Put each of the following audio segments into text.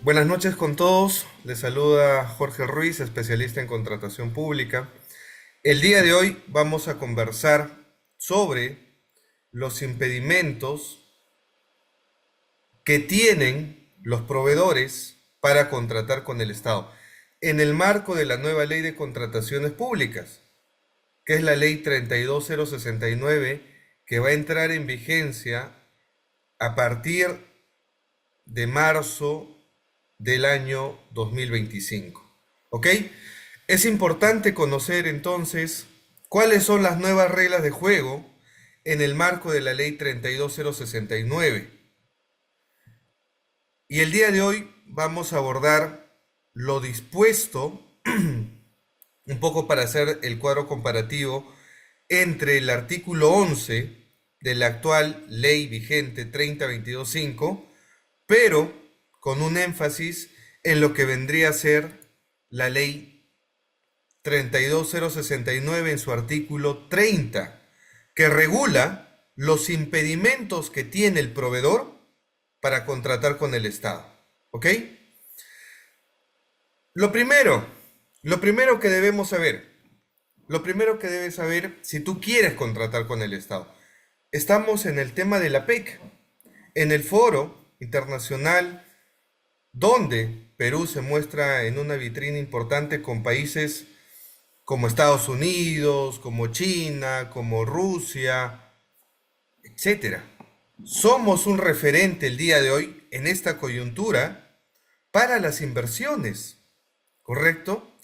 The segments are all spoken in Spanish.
Buenas noches con todos. Les saluda Jorge Ruiz, especialista en contratación pública. El día de hoy vamos a conversar sobre los impedimentos que tienen los proveedores para contratar con el Estado en el marco de la nueva ley de contrataciones públicas, que es la ley 32069, que va a entrar en vigencia a partir de marzo del año 2025. ¿Ok? Es importante conocer entonces cuáles son las nuevas reglas de juego en el marco de la ley 32069. Y el día de hoy vamos a abordar lo dispuesto, un poco para hacer el cuadro comparativo entre el artículo 11 de la actual ley vigente 30225, pero con un énfasis en lo que vendría a ser la ley 32069 en su artículo 30, que regula los impedimentos que tiene el proveedor para contratar con el Estado. ¿Ok? Lo primero, lo primero que debemos saber, lo primero que debes saber si tú quieres contratar con el Estado. Estamos en el tema de la PEC, en el foro internacional donde Perú se muestra en una vitrina importante con países como Estados Unidos, como China, como Rusia, etcétera. Somos un referente el día de hoy en esta coyuntura para las inversiones, ¿correcto?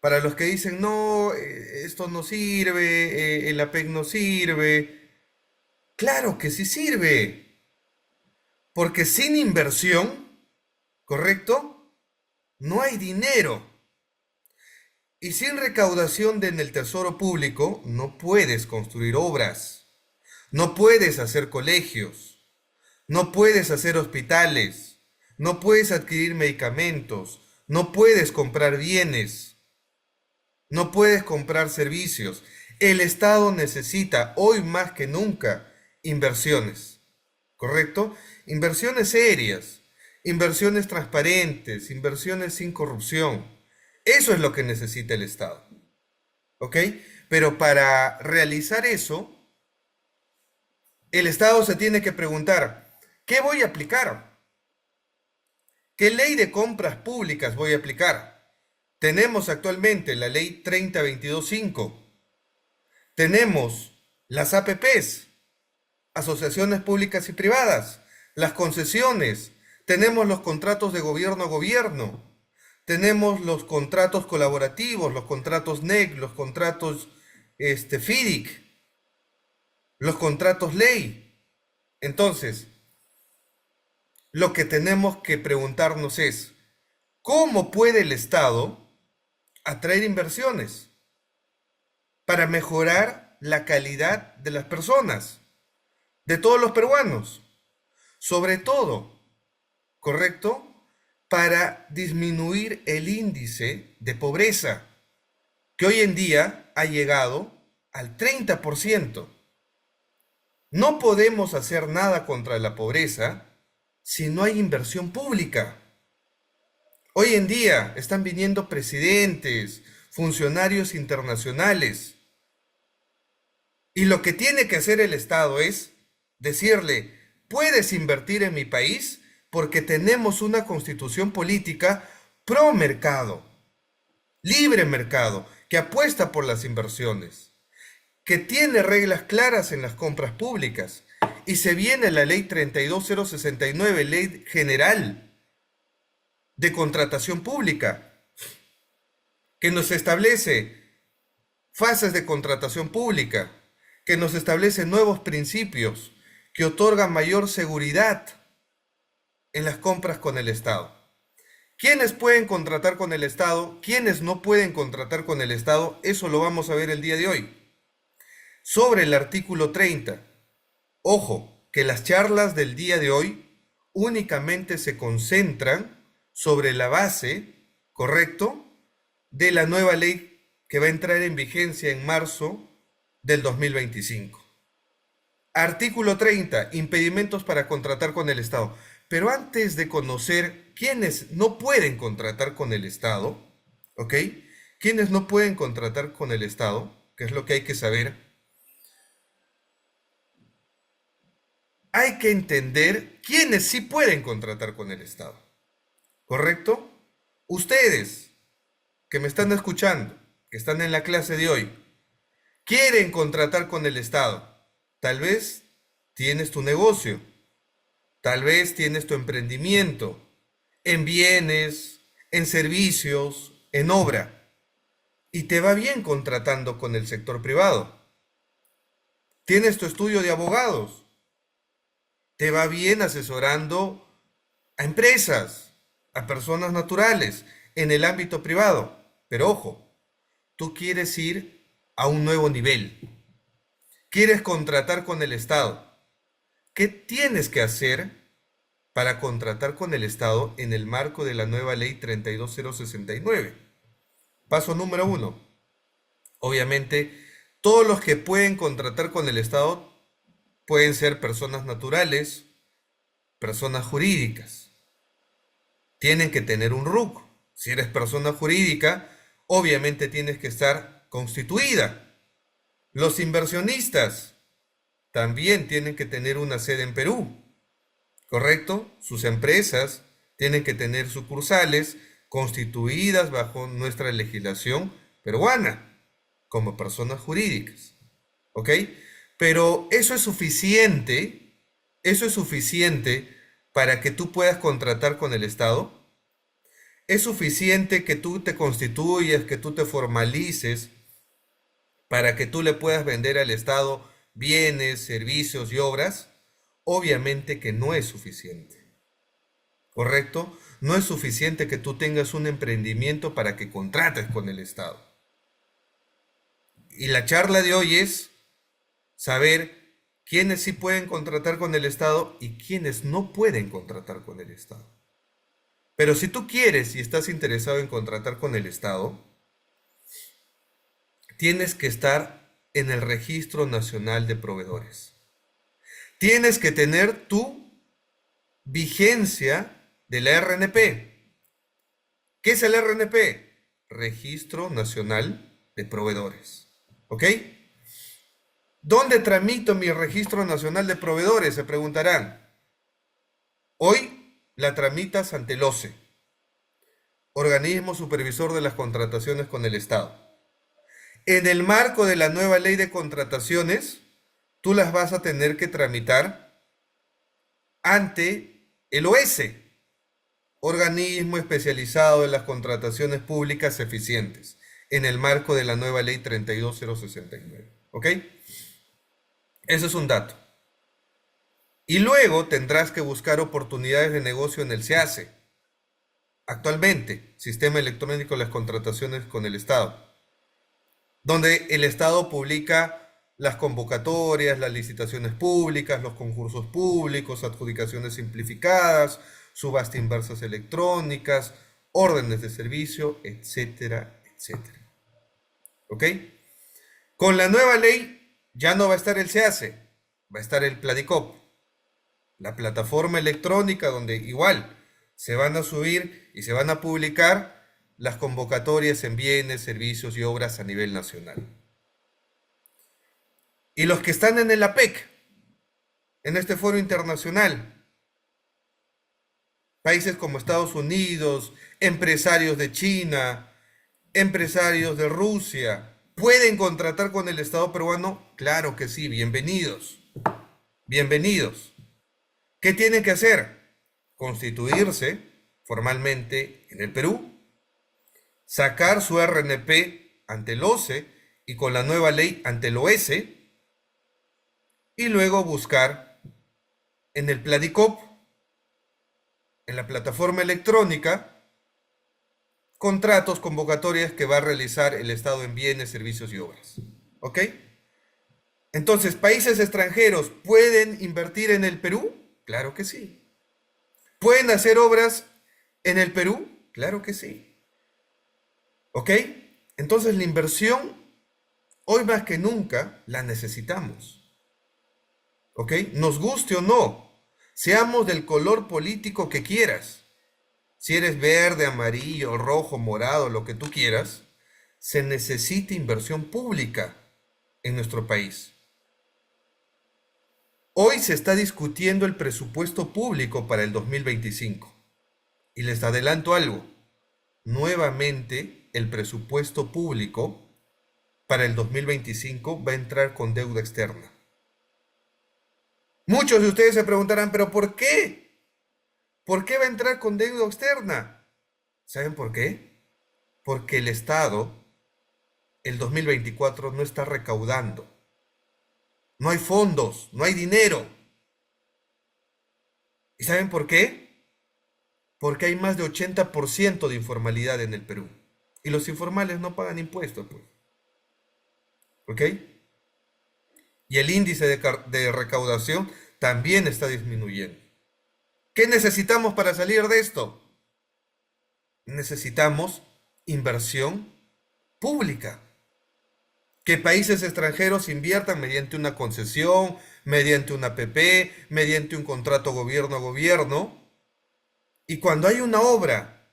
Para los que dicen, no, esto no sirve, el APEC no sirve. Claro que sí sirve, porque sin inversión, ¿correcto? No hay dinero. Y sin recaudación en el tesoro público, no puedes construir obras, no puedes hacer colegios, no puedes hacer hospitales, no puedes adquirir medicamentos, no puedes comprar bienes, no puedes comprar servicios. El Estado necesita hoy más que nunca inversiones, ¿correcto? Inversiones serias, inversiones transparentes, inversiones sin corrupción. Eso es lo que necesita el Estado, ¿ok? Pero para realizar eso, el Estado se tiene que preguntar, ¿qué voy a aplicar? ¿Qué ley de compras públicas voy a aplicar? Tenemos actualmente la ley 30225. Tenemos las APPs, asociaciones públicas y privadas, las concesiones, tenemos los contratos de gobierno a gobierno, tenemos los contratos colaborativos, los contratos NEC, los contratos FIDIC, los contratos ley. Entonces, lo que tenemos que preguntarnos es, ¿cómo puede el Estado atraer inversiones para mejorar la calidad de las personas, de todos los peruanos? Sobre todo, ¿correcto? Para disminuir el índice de pobreza, que hoy en día ha llegado al 30%. No podemos hacer nada contra la pobreza si no hay inversión pública. Hoy en día están viniendo presidentes, funcionarios internacionales, y lo que tiene que hacer el Estado es decirle, puedes invertir en mi país porque tenemos una constitución política pro mercado, libre mercado, que apuesta por las inversiones, que tiene reglas claras en las compras públicas. Y se viene la ley 32069, ley general de contratación pública, que nos establece fases de contratación pública, que nos establece nuevos principios, que otorgan mayor seguridad en las compras con el Estado. ¿Quiénes pueden contratar con el Estado? ¿Quiénes no pueden contratar con el Estado? Eso lo vamos a ver el día de hoy. Sobre el artículo 30, ojo, que las charlas del día de hoy únicamente se concentran sobre la base, ¿correcto?, de la nueva ley que va a entrar en vigencia en marzo del 2025. Artículo 30, impedimentos para contratar con el Estado. Pero antes de conocer quiénes no pueden contratar con el Estado, ¿ok? Quiénes no pueden contratar con el Estado, que es lo que hay que saber, hay que entender quiénes sí pueden contratar con el Estado, ¿correcto? Ustedes que me están escuchando, que están en la clase de hoy, quieren contratar con el Estado. Tal vez tienes tu negocio, tal vez tienes tu emprendimiento en bienes, en servicios, en obra, y te va bien contratando con el sector privado. Tienes tu estudio de abogados, te va bien asesorando a empresas, a personas naturales, en el ámbito privado. Pero ojo, tú quieres ir a un nuevo nivel, quieres contratar con el Estado. ¿Qué tienes que hacer para contratar con el Estado en el marco de la nueva ley 32069? Paso número 1. Obviamente, todos los que pueden contratar con el Estado pueden ser personas naturales, personas jurídicas. Tienen que tener un RUC. Si eres persona jurídica, obviamente tienes que estar constituida. Los inversionistas también tienen que tener una sede en Perú, ¿correcto? Sus empresas tienen que tener sucursales constituidas bajo nuestra legislación peruana como personas jurídicas, ¿ok? Pero eso es suficiente para que tú puedas contratar con el Estado. Es suficiente que tú te constituyas, que tú te formalices para que tú le puedas vender al Estado bienes, servicios y obras. Obviamente que no es suficiente, ¿correcto? No es suficiente que tú tengas un emprendimiento para que contrates con el Estado. Y la charla de hoy es saber quiénes sí pueden contratar con el Estado y quiénes no pueden contratar con el Estado. Pero si tú quieres y estás interesado en contratar con el Estado, tienes que estar en el Registro Nacional de Proveedores. Tienes que tener tu vigencia de la RNP. ¿Qué es el RNP? Registro Nacional de Proveedores. ¿Ok? ¿Dónde tramito mi Registro Nacional de Proveedores? Se preguntarán. Hoy la tramitas ante el OCE, Organismo Supervisor de las Contrataciones con el Estado. En el marco de la nueva ley de contrataciones, tú las vas a tener que tramitar ante el OS, Organismo Especializado en las Contrataciones Públicas Eficientes, en el marco de la nueva ley 32069. ¿Ok? Eso es un dato. Y luego tendrás que buscar oportunidades de negocio en el SEACE. Actualmente, Sistema Electrónico de las Contrataciones con el Estado, donde el Estado publica las convocatorias, las licitaciones públicas, los concursos públicos, adjudicaciones simplificadas, subastas inversas electrónicas, órdenes de servicio, etcétera, etcétera. ¿Ok? Con la nueva ley ya no va a estar el SEACE, va a estar el Pladicop, la plataforma electrónica donde igual se van a subir y se van a publicar las convocatorias en bienes, servicios y obras a nivel nacional. Y los que están en el APEC, en este foro internacional, países como Estados Unidos, empresarios de China, empresarios de Rusia, ¿pueden contratar con el Estado peruano? Claro que sí, bienvenidos. Bienvenidos. ¿Qué tienen que hacer? Constituirse formalmente en el Perú, sacar su RNP ante el OCE y con la nueva ley ante el OS, y luego buscar en el Pladicop, en la plataforma electrónica, contratos, convocatorias que va a realizar el Estado en bienes, servicios y obras. ¿Ok? Entonces, ¿países extranjeros pueden invertir en el Perú? Claro que sí. ¿Pueden hacer obras en el Perú? Claro que sí. ¿Ok? Entonces la inversión, hoy más que nunca, la necesitamos. ¿Ok? Nos guste o no, Seamos del color político que quieras. Si eres verde, amarillo, rojo, morado, lo que tú quieras, se necesita inversión pública en nuestro país. Hoy se está discutiendo el presupuesto público para el 2025. Y les adelanto algo. Nuevamente, el presupuesto público para el 2025 va a entrar con deuda externa. Muchos de ustedes se preguntarán, ¿pero por qué? ¿Por qué va a entrar con deuda externa? ¿Saben por qué? Porque el Estado, el 2024, no está recaudando. No hay fondos, no hay dinero. ¿Y saben por qué? Porque hay más de 80% de informalidad en el Perú. Y los informales no pagan impuestos, pues. ¿Ok? Y el índice de recaudación también está disminuyendo. ¿Qué necesitamos para salir de esto? Necesitamos inversión pública. Que países extranjeros inviertan mediante una concesión, mediante una APP, mediante un contrato gobierno a gobierno. Y cuando hay una obra,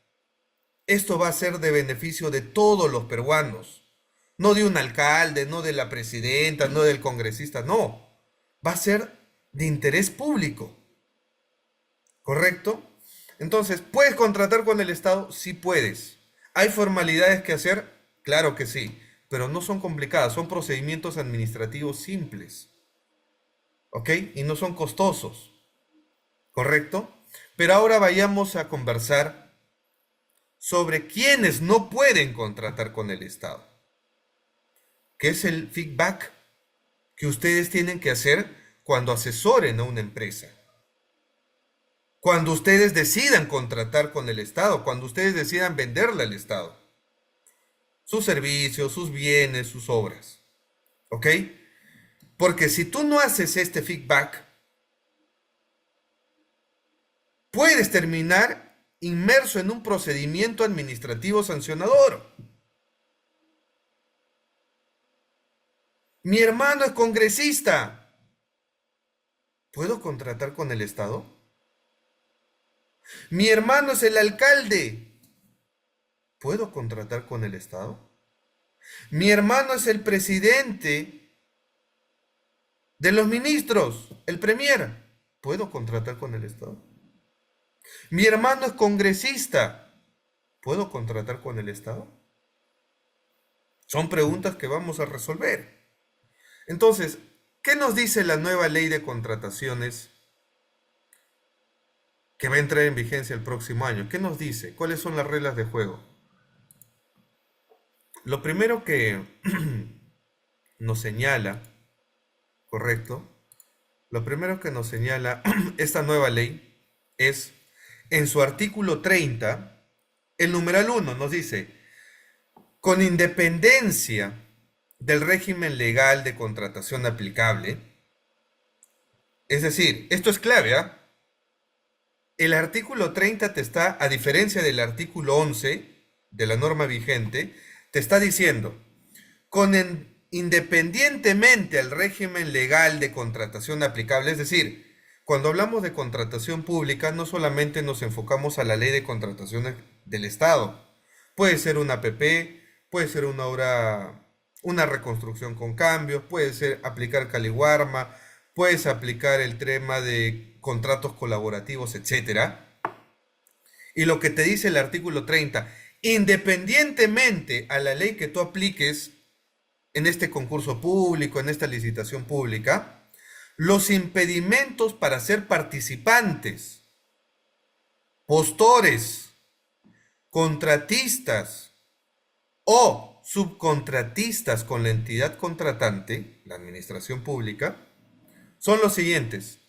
esto va a ser de beneficio de todos los peruanos. No de un alcalde, no de la presidenta, no del congresista, no. Va a ser de interés público. ¿Correcto? Entonces, ¿puedes contratar con el Estado? Sí puedes. ¿Hay formalidades que hacer? Claro que sí, pero no son complicadas, son procedimientos administrativos simples. ¿Ok? Y no son costosos. ¿Correcto? Pero ahora vayamos a conversar sobre quienes no pueden contratar con el Estado, que es el feedback que ustedes tienen que hacer cuando asesoren a una empresa. Cuando ustedes decidan contratar con el Estado, cuando ustedes decidan venderle al Estado sus servicios, sus bienes, sus obras. ¿Ok? Porque si tú no haces este feedback, puedes terminar inmerso en un procedimiento administrativo sancionador. Mi hermano es congresista. ¿Puedo contratar con el Estado? Mi hermano es el alcalde. ¿Puedo contratar con el Estado? Mi hermano es el presidente de los ministros, el premier. ¿Puedo contratar con el Estado? Mi hermano es congresista. ¿Puedo contratar con el Estado? Son preguntas que vamos a resolver. Entonces, ¿qué nos dice la nueva ley de contrataciones que va a entrar en vigencia el próximo año? ¿Qué nos dice? ¿Cuáles son las reglas de juego? Lo primero que nos señala, ¿correcto? Lo primero que nos señala esta nueva ley es, en su artículo 30, el numeral 1 nos dice, con independencia del régimen legal de contratación aplicable, es decir, esto es clave, ¿ah? El artículo 30 te está, a diferencia del artículo 11 de la norma vigente, te está diciendo, independientemente al régimen legal de contratación aplicable, es decir, cuando hablamos de contratación pública, no solamente nos enfocamos a la ley de contrataciones del Estado. Puede ser una APP, puede ser una obra, una reconstrucción con cambios, puede ser aplicar Caliwarma, puedes aplicar el tema de contratos colaborativos, etcétera. Y lo que te dice el artículo 30, independientemente a la ley que tú apliques en este concurso público, en esta licitación pública, los impedimentos para ser participantes, postores, contratistas o subcontratistas con la entidad contratante, la administración pública, son los siguientes.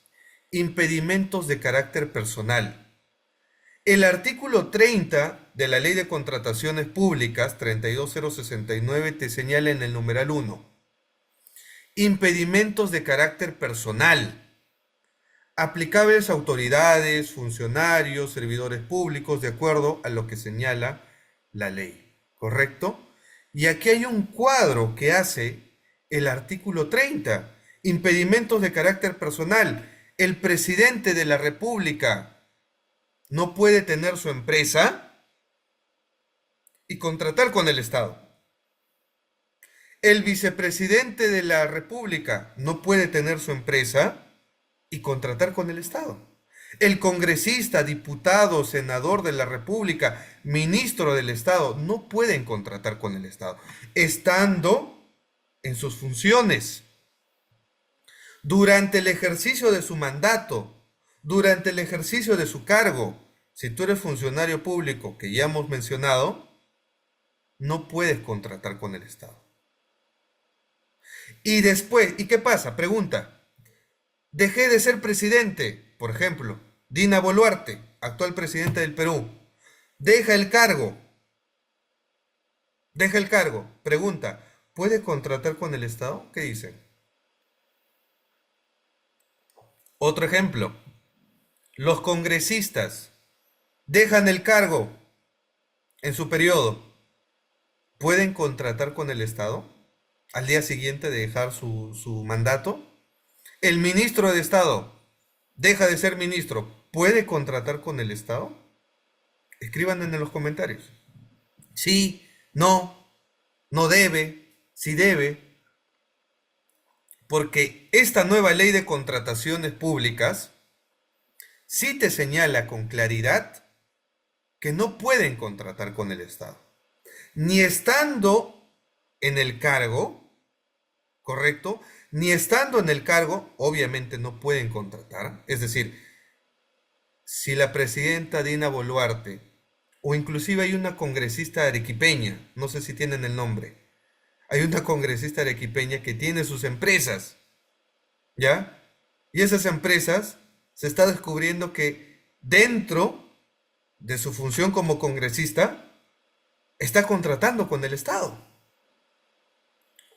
Impedimentos de carácter personal. El artículo 30 de la Ley de Contrataciones Públicas, 32069, te señala en el numeral 1. Impedimentos de carácter personal. Aplicables a autoridades, funcionarios, servidores públicos, de acuerdo a lo que señala la ley. ¿Correcto? Y aquí hay un cuadro que hace el artículo 30. Impedimentos de carácter personal. El presidente de la República no puede tener su empresa y contratar con el Estado. El vicepresidente de la República no puede tener su empresa y contratar con el Estado. El congresista, diputado, senador de la República, ministro del Estado, no pueden contratar con el Estado, estando en sus funciones. Durante el ejercicio de su mandato, durante el ejercicio de su cargo, si tú eres funcionario público, que ya hemos mencionado, no puedes contratar con el Estado. Y después, ¿y qué pasa? Pregunta, dejé de ser presidente, por ejemplo, Dina Boluarte, actual presidenta del Perú, deja el cargo, pregunta, ¿puede contratar con el Estado? ¿Qué dicen? Otro ejemplo, los congresistas dejan el cargo en su periodo, ¿pueden contratar con el Estado al día siguiente de dejar su mandato? El ministro de Estado deja de ser ministro, ¿puede contratar con el Estado? Escriban en los comentarios. Sí, no, no debe, sí debe, porque esta nueva ley de contrataciones públicas sí te señala con claridad que no pueden contratar con el Estado. Ni estando en el cargo, ¿correcto? Ni estando en el cargo, obviamente no pueden contratar. Es decir, si la presidenta Dina Boluarte, o inclusive hay una congresista arequipeña, no sé si tienen el nombre, hay una congresista arequipeña que tiene sus empresas, ¿ya? Y esas empresas se está descubriendo que dentro de su función como congresista está contratando con el Estado.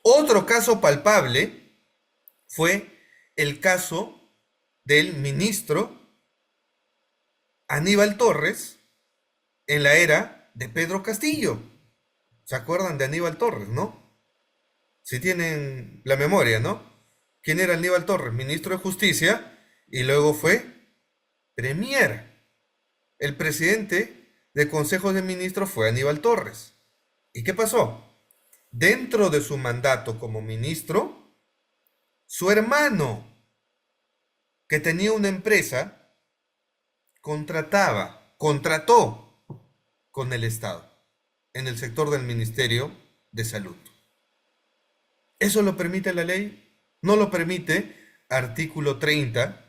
Otro caso palpable fue el caso del ministro Aníbal Torres en la era de Pedro Castillo. ¿Se acuerdan de Aníbal Torres, no? Si tienen la memoria, ¿no? ¿Quién era Aníbal Torres? Ministro de Justicia y luego fue premier. El presidente del Consejo de Ministros fue Aníbal Torres. ¿Y qué pasó? Dentro de su mandato como ministro, su hermano, que tenía una empresa, contrató con el Estado en el sector del Ministerio de Salud. ¿Eso lo permite la ley? No lo permite artículo 30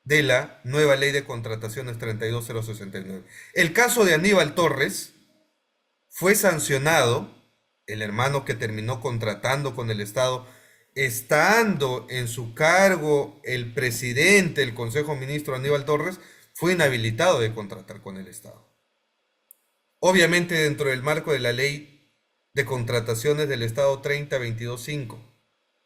de la nueva ley de contrataciones 32069. El caso de Aníbal Torres fue sancionado, el hermano que terminó contratando con el Estado, estando en su cargo el presidente del Consejo Ministro Aníbal Torres, fue inhabilitado de contratar con el Estado. Obviamente dentro del marco de la ley de contrataciones del Estado 30225,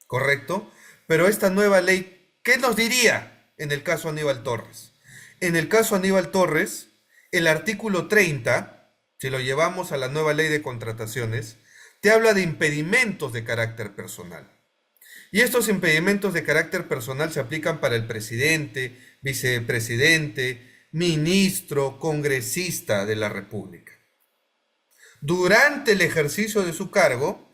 ¿correcto? Pero esta nueva ley, ¿qué nos diría en el caso Aníbal Torres? En el caso Aníbal Torres, el artículo 30, si lo llevamos a la nueva ley de contrataciones, te habla de impedimentos de carácter personal. Y estos impedimentos de carácter personal se aplican para el presidente, vicepresidente, ministro, congresista de la República. Durante el ejercicio de su cargo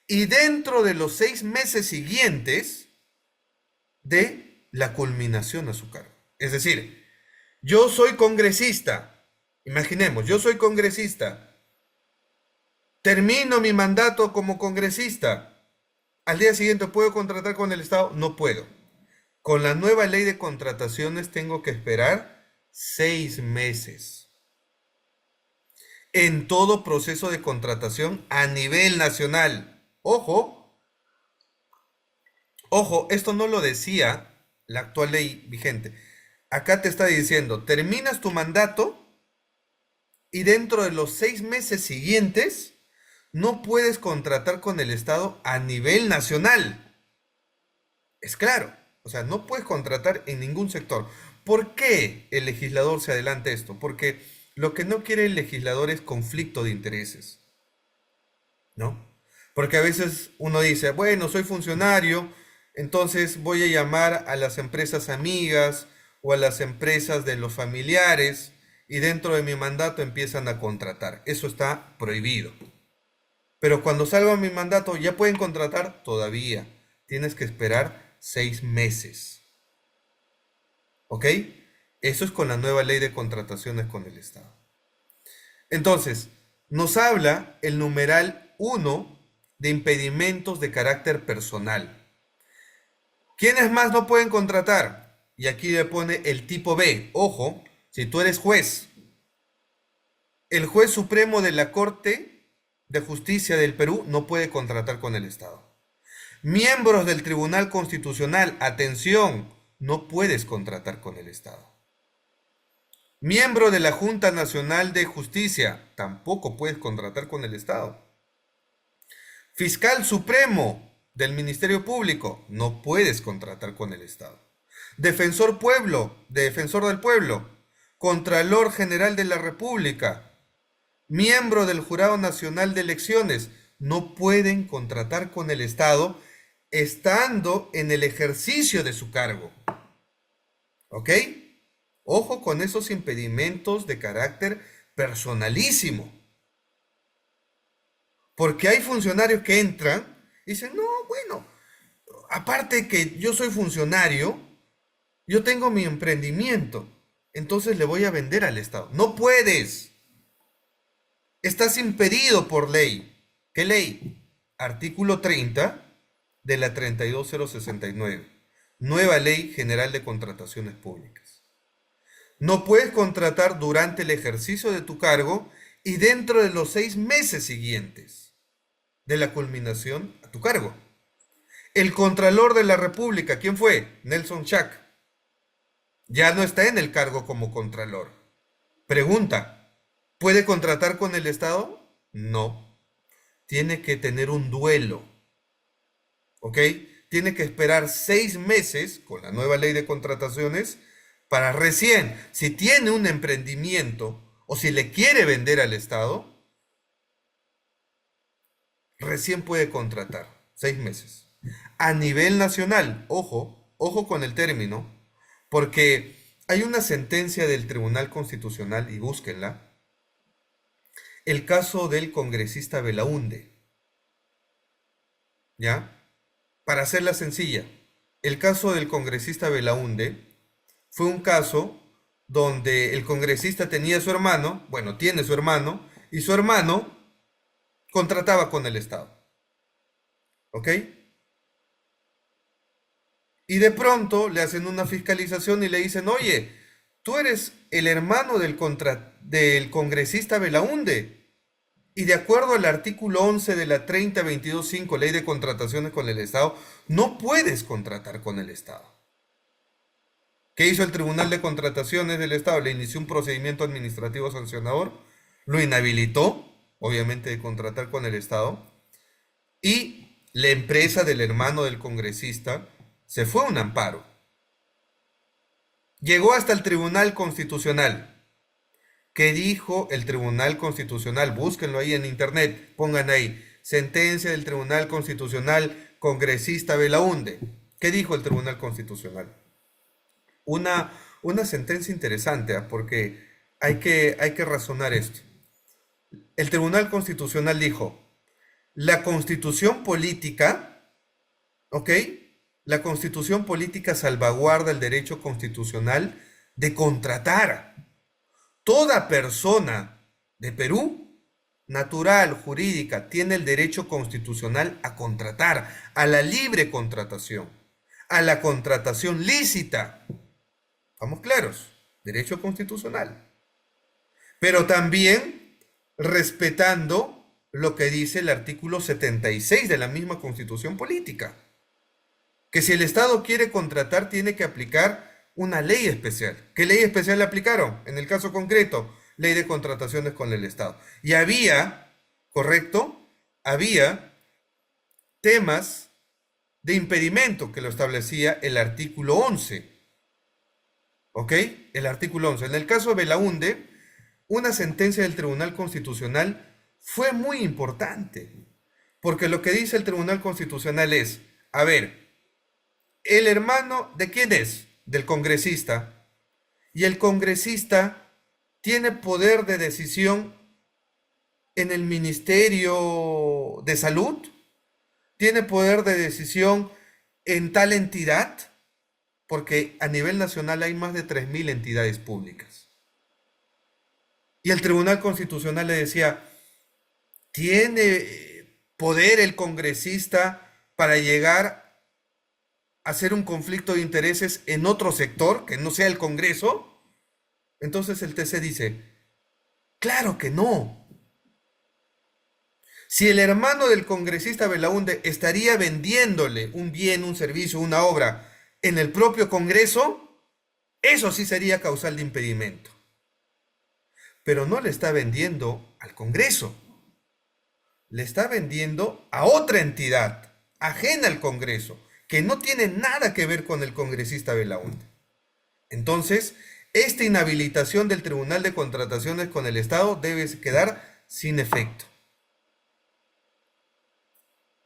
y dentro de los 6 meses siguientes de la culminación a su cargo. Es decir, yo soy congresista, imaginemos, yo soy congresista, termino mi mandato como congresista, al día siguiente ¿puedo contratar con el Estado? No puedo. Con la nueva ley de contrataciones tengo que esperar 6 meses. En todo proceso de contratación a nivel nacional. Ojo, esto no lo decía la actual ley vigente. Acá te está diciendo, terminas tu mandato y dentro de los 6 meses siguientes no puedes contratar con el Estado a nivel nacional. Es claro, o sea, no puedes contratar en ningún sector. ¿Por qué el legislador se adelanta esto? Porque lo que no quiere el legislador es conflicto de intereses, ¿no? Porque a veces uno dice, bueno, soy funcionario, Entonces voy a llamar a las empresas amigas o a las empresas de los familiares y dentro de mi mandato empiezan a contratar. Eso está prohibido. Pero cuando salga mi mandato, ¿ya pueden contratar? Todavía. Tienes que esperar 6 meses. ¿Ok? Eso es con la nueva ley de contrataciones con el Estado. Entonces, nos habla el numeral 1 de impedimentos de carácter personal. ¿Quiénes más no pueden contratar? Y aquí le pone el tipo B. Ojo, si tú eres juez, el juez supremo de la Corte de Justicia del Perú no puede contratar con el Estado. Miembros del Tribunal Constitucional, atención, no puedes contratar con el Estado. Miembro de la Junta Nacional de Justicia, tampoco puedes contratar con el Estado. Fiscal Supremo del Ministerio Público, no puedes contratar con el Estado. Defensor del Pueblo, Contralor General de la República, miembro del Jurado Nacional de Elecciones, no pueden contratar con el Estado estando en el ejercicio de su cargo. ¿Ok? Ojo con esos impedimentos de carácter personalísimo. Porque hay funcionarios que entran y dicen, no, bueno, aparte que yo soy funcionario, yo tengo mi emprendimiento, entonces le voy a vender al Estado. No puedes. Estás impedido por ley. ¿Qué ley? Artículo 30 de la 32069. Nueva Ley General de Contrataciones Públicas. No puedes contratar durante el ejercicio de tu cargo y dentro de los 6 meses siguientes de la culminación a tu cargo. El Contralor de la República, ¿quién fue? Nelson Chac. Ya no está en el cargo como Contralor. Pregunta, ¿puede contratar con el Estado? No. Tiene que tener un duelo. ¿Ok? Tiene que esperar 6 meses con la nueva ley de contrataciones para recién, si tiene un emprendimiento o si le quiere vender al Estado, recién puede contratar. 6 meses. A nivel nacional, ojo con el término, porque hay una sentencia del Tribunal Constitucional, y búsquenla, el caso del congresista Belaúnde. ¿Ya? Para hacerla sencilla, el caso del congresista Belaúnde fue un caso donde el congresista tenía a su hermano, bueno, tiene su hermano, y su hermano contrataba con el Estado. ¿Ok? Y de pronto le hacen una fiscalización y le dicen, oye, tú eres el hermano del congresista Belaúnde. Y de acuerdo al artículo 11 de la 3022.5, Ley de Contrataciones con el Estado, no puedes contratar con el Estado. ¿Qué hizo el Tribunal de Contrataciones del Estado? Le inició un procedimiento administrativo sancionador, lo inhabilitó, obviamente, de contratar con el Estado, y la empresa del hermano del congresista se fue a un amparo. Llegó hasta el Tribunal Constitucional. ¿Qué dijo el Tribunal Constitucional? Búsquenlo ahí en internet, pongan ahí, sentencia del Tribunal Constitucional, congresista Belaúnde. ¿Qué dijo el Tribunal Constitucional? Una sentencia interesante, ¿eh? Porque hay que razonar esto. El Tribunal Constitucional dijo, la constitución política, ¿ok? La constitución política salvaguarda el derecho constitucional de contratar. Toda persona de Perú, natural, jurídica, tiene el derecho constitucional a contratar, a la libre contratación, a la contratación lícita. ¿Estamos claros? Derecho constitucional. Pero también respetando lo que dice el artículo 76 de la misma Constitución Política, que si el Estado quiere contratar tiene que aplicar una ley especial. ¿Qué ley especial le aplicaron? En el caso concreto, Ley de Contrataciones con el Estado. Y había, correcto, había temas de impedimento que lo establecía el artículo 11. ¿Ok? El artículo 11. En el caso de Belaúnde, una sentencia del Tribunal Constitucional fue muy importante, porque lo que dice el Tribunal Constitucional es, a ver, ¿El hermano de quién es? Del congresista. Y el congresista tiene poder de decisión en el Ministerio de Salud, tiene poder de decisión en tal entidad, porque a nivel nacional hay más de 3.000 entidades públicas. Y el Tribunal Constitucional le decía, ¿tiene poder el congresista para llegar a hacer un conflicto de intereses en otro sector que no sea el Congreso? Entonces el TC dice, claro que no. Si el hermano del congresista Belaúnde estaría vendiéndole un bien, un servicio, una obra en el propio Congreso, eso sí sería causal de impedimento. Pero no le está vendiendo al Congreso, le está vendiendo a otra entidad ajena al Congreso, que no tiene nada que ver con el congresista Belaúnde. Entonces, esta inhabilitación del Tribunal de Contrataciones con el Estado debe quedar sin efecto.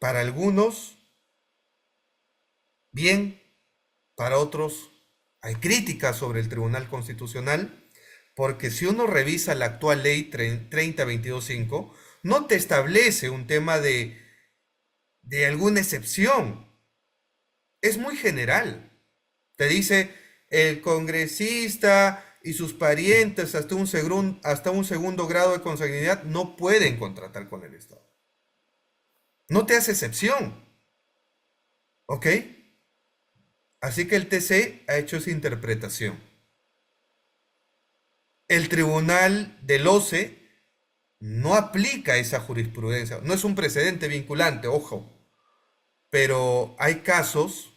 Para algunos, bien, para otros, hay críticas sobre el Tribunal Constitucional, porque si uno revisa la actual ley 3022.5, no te establece un tema de alguna excepción. Es muy general. Te dice el congresista y sus parientes hasta un segundo grado de consanguinidad no pueden contratar con el Estado. No te hace excepción. ¿Ok? Así que el TC ha hecho esa interpretación. El Tribunal del OCE no aplica esa jurisprudencia. No es un precedente vinculante, ojo. Pero hay casos,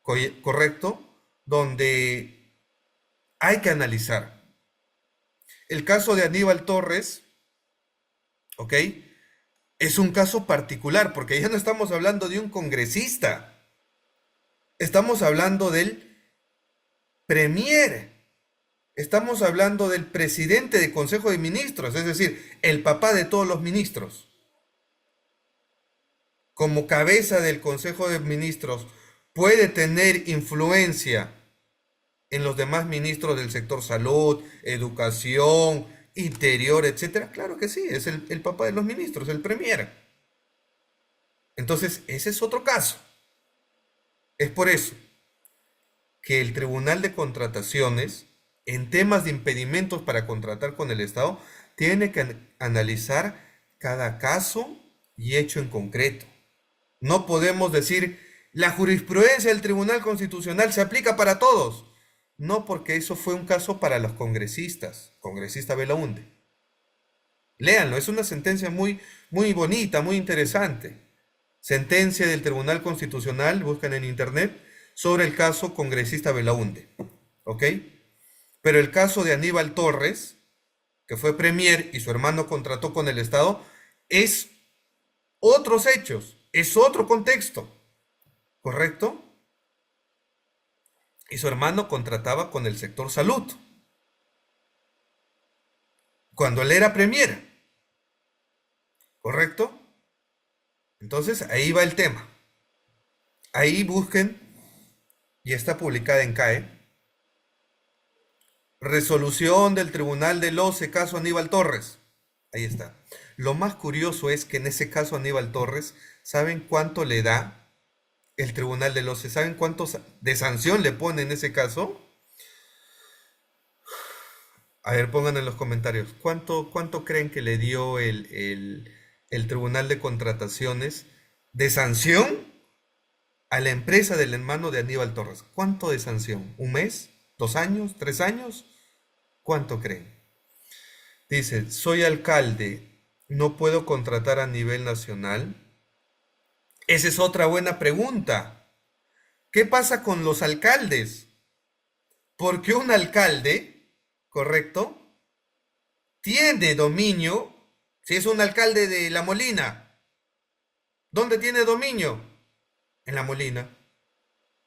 correcto, donde hay que analizar. El caso de Aníbal Torres, ¿ok? Es un caso particular, porque ya no estamos hablando de un congresista. Estamos hablando del premier. Estamos hablando del presidente del Consejo de Ministros, es decir, el papá de todos los ministros. Como cabeza del Consejo de Ministros, puede tener influencia en los demás ministros del sector salud, educación, interior, etcétera. Claro que sí, es el papá de los ministros, el premier. Entonces, ese es otro caso. Es por eso que el Tribunal de Contrataciones, en temas de impedimentos para contratar con el Estado, tiene que analizar cada caso y hecho en concreto. No podemos decir, la jurisprudencia del Tribunal Constitucional se aplica para todos. No, porque eso fue un caso para los congresistas, congresista Belaúnde. Léanlo, es una sentencia muy, muy bonita, muy interesante. Sentencia del Tribunal Constitucional, buscan en internet, sobre el caso congresista Belaúnde. ¿Ok? Pero el caso de Aníbal Torres, que fue premier y su hermano contrató con el Estado, es otros hechos, es otro contexto. ¿Correcto? Y su hermano contrataba con el sector salud. Cuando él era premier. ¿Correcto? Entonces ahí va el tema. Ahí busquen, y está publicada en CAE, resolución del Tribunal del OCE, caso Aníbal Torres. Ahí está. Lo más curioso es que en ese caso Aníbal Torres, ¿saben cuánto le da el Tribunal del OCE? ¿Saben cuánto de sanción le pone en ese caso? A ver, pongan en los comentarios. ¿Cuánto creen que le dio el Tribunal de Contrataciones de sanción a la empresa del hermano de Aníbal Torres? ¿Cuánto de sanción? ¿Un mes? ¿2 años? ¿3 años? ¿Cuánto creen? Dice, soy alcalde, ¿no puedo contratar a nivel nacional? Esa es otra buena pregunta. ¿Qué pasa con los alcaldes? Porque un alcalde, ¿correcto?, tiene dominio, si es un alcalde de La Molina, ¿dónde tiene dominio? En La Molina.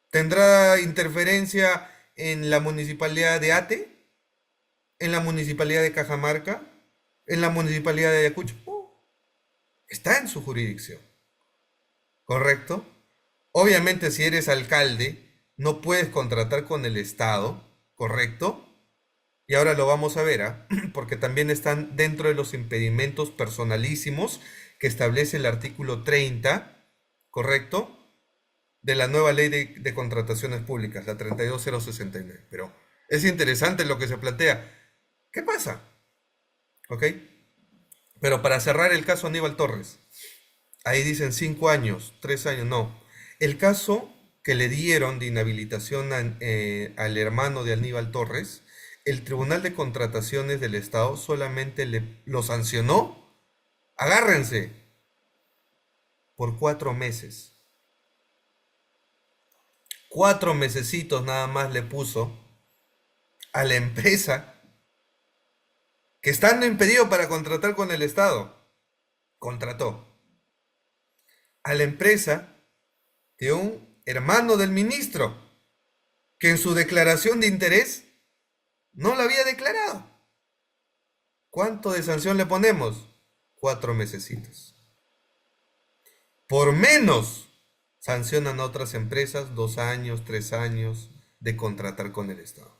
¿Tendrá interferencia en la municipalidad de Ate? ¿En la municipalidad de Cajamarca? ¿En la municipalidad de Ayacucho? Está en su jurisdicción. ¿Correcto? Obviamente, si eres alcalde, no puedes contratar con el Estado, ¿correcto? Y ahora lo vamos a ver, ¿ah? Porque también están dentro de los impedimentos personalísimos que establece el artículo 30, ¿correcto? De la nueva ley de contrataciones públicas, la 32069. Pero es interesante lo que se plantea. ¿Qué pasa? ¿Ok? Pero para cerrar el caso Aníbal Torres, ahí dicen 5 años, 3 años, no. El caso que le dieron de inhabilitación al hermano de Aníbal Torres, el Tribunal de Contrataciones del Estado solamente lo sancionó, agárrense, por 4 meses. 4 mesecitos nada más le puso a la empresa que estando impedido para contratar con el Estado, contrató a la empresa de un hermano del ministro que en su declaración de interés no lo había declarado. ¿Cuánto de sanción le ponemos? 4 mesecitos. Por menos sancionan a otras empresas 2 años, 3 años de contratar con el Estado.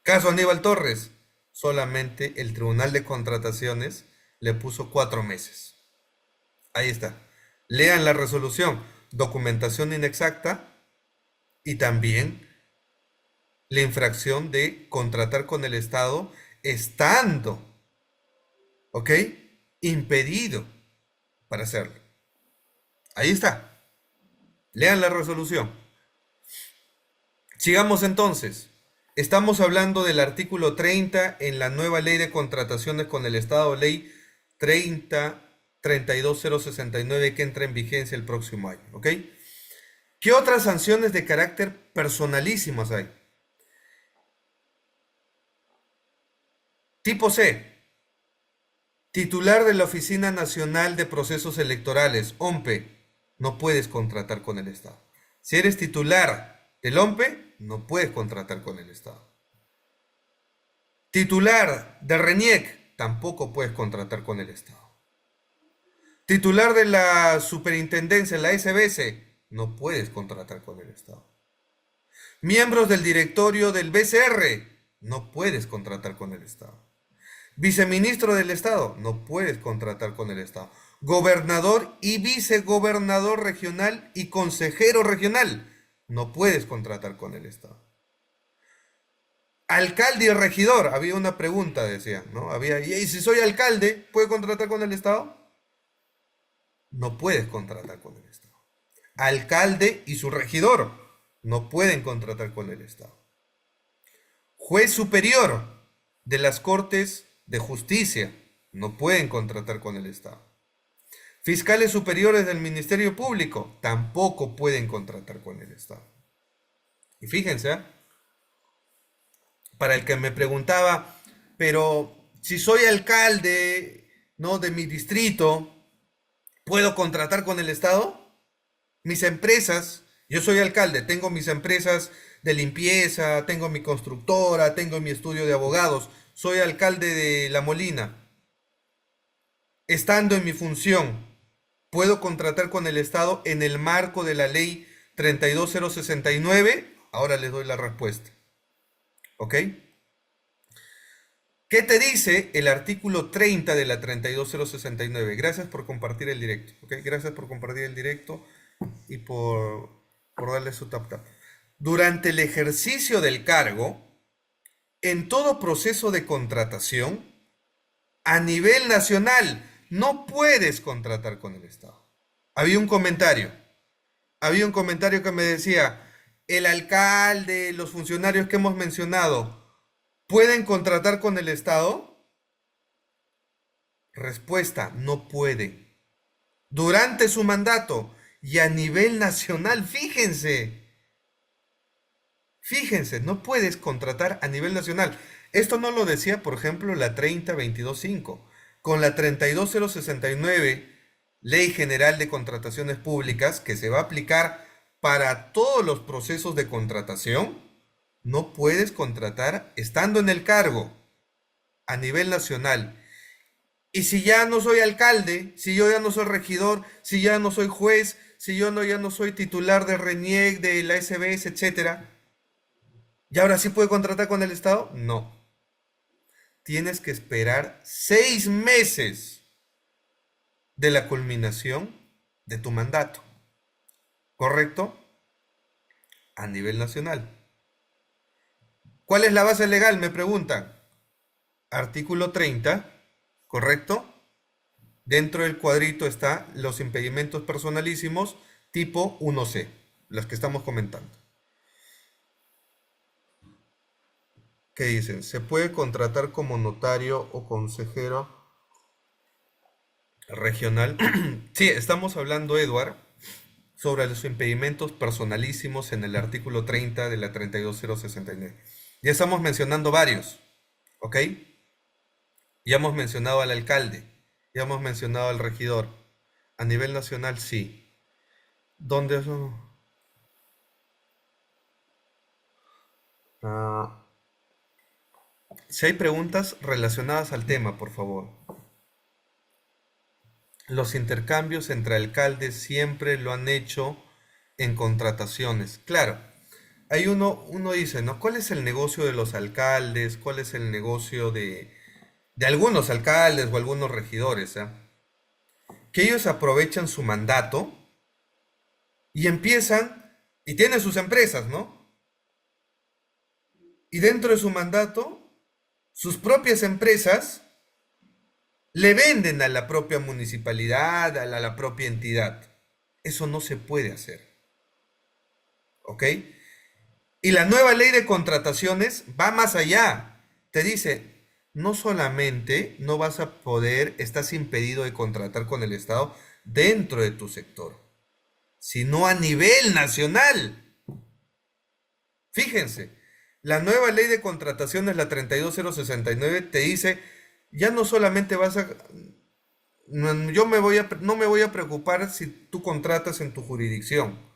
Caso Aníbal Torres, solamente el Tribunal de Contrataciones le puso 4 meses. Ahí está. Lean la resolución. Documentación inexacta y también la infracción de contratar con el Estado estando, ¿ok? Impedido para hacerlo. Ahí está. Lean la resolución. Sigamos entonces. Estamos hablando del artículo 30 en la nueva ley de contrataciones con el Estado, ley 32069 que entra en vigencia el próximo año, ¿ok? ¿Qué otras sanciones de carácter personalísimas hay? Tipo C, titular de la Oficina Nacional de Procesos Electorales, OMPE, no puedes contratar con el Estado. Si eres titular del OMPE, no puedes contratar con el Estado. Titular de RENIEC, tampoco puedes contratar con el Estado. Titular de la Superintendencia, la SBS, no puedes contratar con el Estado. Miembros del directorio del BCR, no puedes contratar con el Estado. Viceministro del Estado, no puedes contratar con el Estado. Gobernador y vicegobernador regional y consejero regional, no puedes contratar con el Estado. Alcalde y regidor, había una pregunta, decían, ¿no? ¿Y si soy alcalde, puedo contratar con el Estado? No puedes contratar con el Estado. Alcalde y su regidor no pueden contratar con el Estado. Juez superior de las Cortes de Justicia no pueden contratar con el Estado. Fiscales superiores del Ministerio Público tampoco pueden contratar con el Estado. Y fíjense, ¿eh? Para el que me preguntaba, pero si soy alcalde, ¿no?, de mi distrito, ¿puedo contratar con el Estado? Mis empresas, yo soy alcalde, tengo mis empresas de limpieza, tengo mi constructora, tengo mi estudio de abogados, soy alcalde de La Molina. Estando en mi función, ¿puedo contratar con el Estado en el marco de la ley 32069? Ahora les doy la respuesta. ¿Ok? ¿Qué te dice el artículo 30 de la 32069? Gracias por compartir el directo. ¿Ok? Gracias por compartir el directo y por darle su tap tap. Durante el ejercicio del cargo, en todo proceso de contratación, a nivel nacional, no puedes contratar con el Estado. Había un comentario que me decía, el alcalde, los funcionarios que hemos mencionado, ¿pueden contratar con el Estado? Respuesta, no pueden. Durante su mandato y a nivel nacional, fíjense, no puedes contratar a nivel nacional. Esto no lo decía, por ejemplo, la 30225. Con la 32069, Ley General de Contrataciones Públicas, que se va a aplicar para todos los procesos de contratación, no puedes contratar estando en el cargo a nivel nacional. Y si ya no soy alcalde, si yo ya no soy regidor, si ya no soy juez, si yo no, ya no soy titular de RENIEC, de la SBS, etcétera, ¿y ahora sí puedo contratar con el Estado? No. Tienes que esperar 6 meses de la culminación de tu mandato. ¿Correcto? A nivel nacional. ¿Cuál es la base legal? Me preguntan. Artículo 30, ¿correcto? Dentro del cuadrito está los impedimentos personalísimos tipo 1C, los que estamos comentando. ¿Qué dicen? ¿Se puede contratar como notario o consejero regional? Sí, estamos hablando, Eduard, sobre los impedimentos personalísimos en el artículo 30 de la 32069. Ya estamos mencionando varios, ¿ok? Ya hemos mencionado al alcalde, ya hemos mencionado al regidor. A nivel nacional, sí. ¿Dónde eso? Ah, si hay preguntas relacionadas al tema, por favor. Los intercambios entre alcaldes siempre lo han hecho en contrataciones. Claro, hay uno dice, ¿no? ¿Cuál es el negocio de los alcaldes? ¿Cuál es el negocio de algunos alcaldes o algunos regidores? Que ellos aprovechan su mandato y empiezan, y tienen sus empresas, ¿no? Y dentro de su mandato, sus propias empresas le venden a la propia municipalidad, a la propia entidad. Eso no se puede hacer. ¿Ok? Y la nueva ley de contrataciones va más allá. Te dice, no solamente no vas a poder, estás impedido de contratar con el Estado dentro de tu sector, sino a nivel nacional. Fíjense, la nueva ley de contrataciones, la 32069, te dice, ya no solamente vas a... no me voy a preocupar si tú contratas en tu jurisdicción.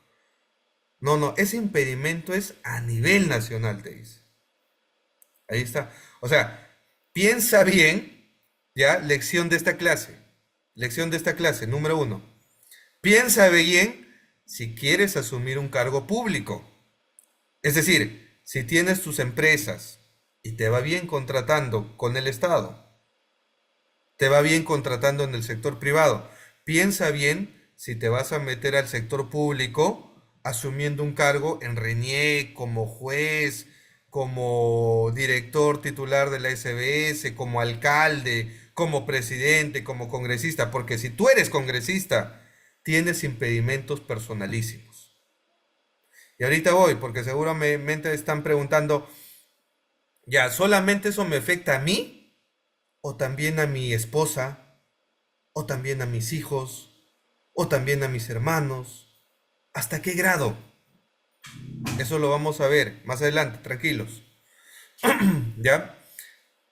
No, no, ese impedimento es a nivel nacional, te dice. Ahí está. O sea, piensa bien, ya, lección de esta clase. Lección de esta clase, número 1. Piensa bien si quieres asumir un cargo público. Es decir, si tienes tus empresas y te va bien contratando con el Estado, te va bien contratando en el sector privado, piensa bien si te vas a meter al sector público asumiendo un cargo en RENIEC, como juez, como director titular de la SBS, como alcalde, como presidente, como congresista, porque si tú eres congresista, tienes impedimentos personalísimos. Y ahorita voy, porque seguramente están preguntando, ya, ¿solamente eso me afecta a mí? ¿O también a mi esposa? ¿O también a mis hijos? ¿O también a mis hermanos? ¿Hasta qué grado? Eso lo vamos a ver más adelante, tranquilos. ¿Ya?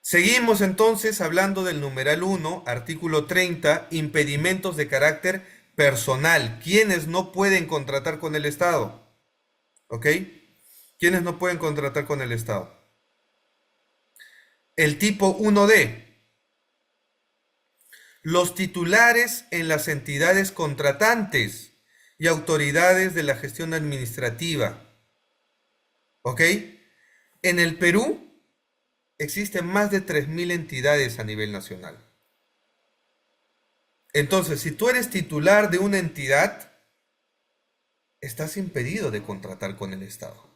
Seguimos entonces hablando del numeral 1, artículo 30, impedimentos de carácter personal. ¿Quiénes no pueden contratar con el Estado? ¿Ok? ¿Quiénes no pueden contratar con el Estado? El tipo 1D. Los titulares en las entidades contratantes y autoridades de la gestión administrativa. ¿Ok? En el Perú existen más de 3.000 entidades a nivel nacional. Entonces, si tú eres titular de una entidad, estás impedido de contratar con el Estado.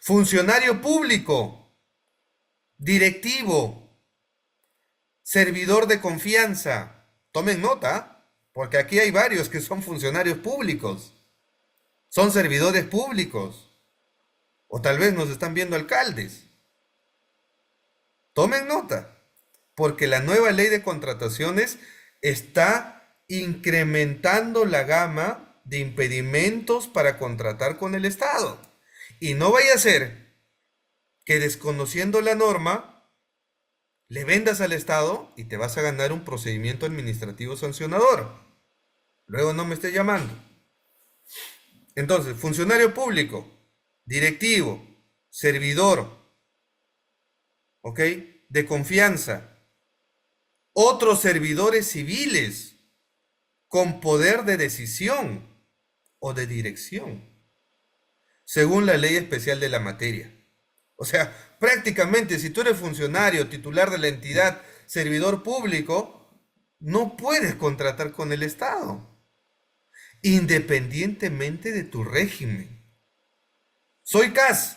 Funcionario público, directivo, servidor de confianza. Tomen nota, porque aquí hay varios que son funcionarios públicos, son servidores públicos, o tal vez nos están viendo alcaldes. Tomen nota, porque la nueva ley de contrataciones está incrementando la gama de impedimentos para contratar con el Estado. Y no vaya a ser que desconociendo la norma, le vendas al Estado y te vas a ganar un procedimiento administrativo sancionador. Luego no me esté llamando. Entonces, funcionario público, directivo, servidor, ¿ok? De confianza, otros servidores civiles, con poder de decisión o de dirección, según la ley especial de la materia. O sea, prácticamente si tú eres funcionario, titular de la entidad, servidor público, no puedes contratar con el Estado, independientemente de tu régimen. Soy CAS,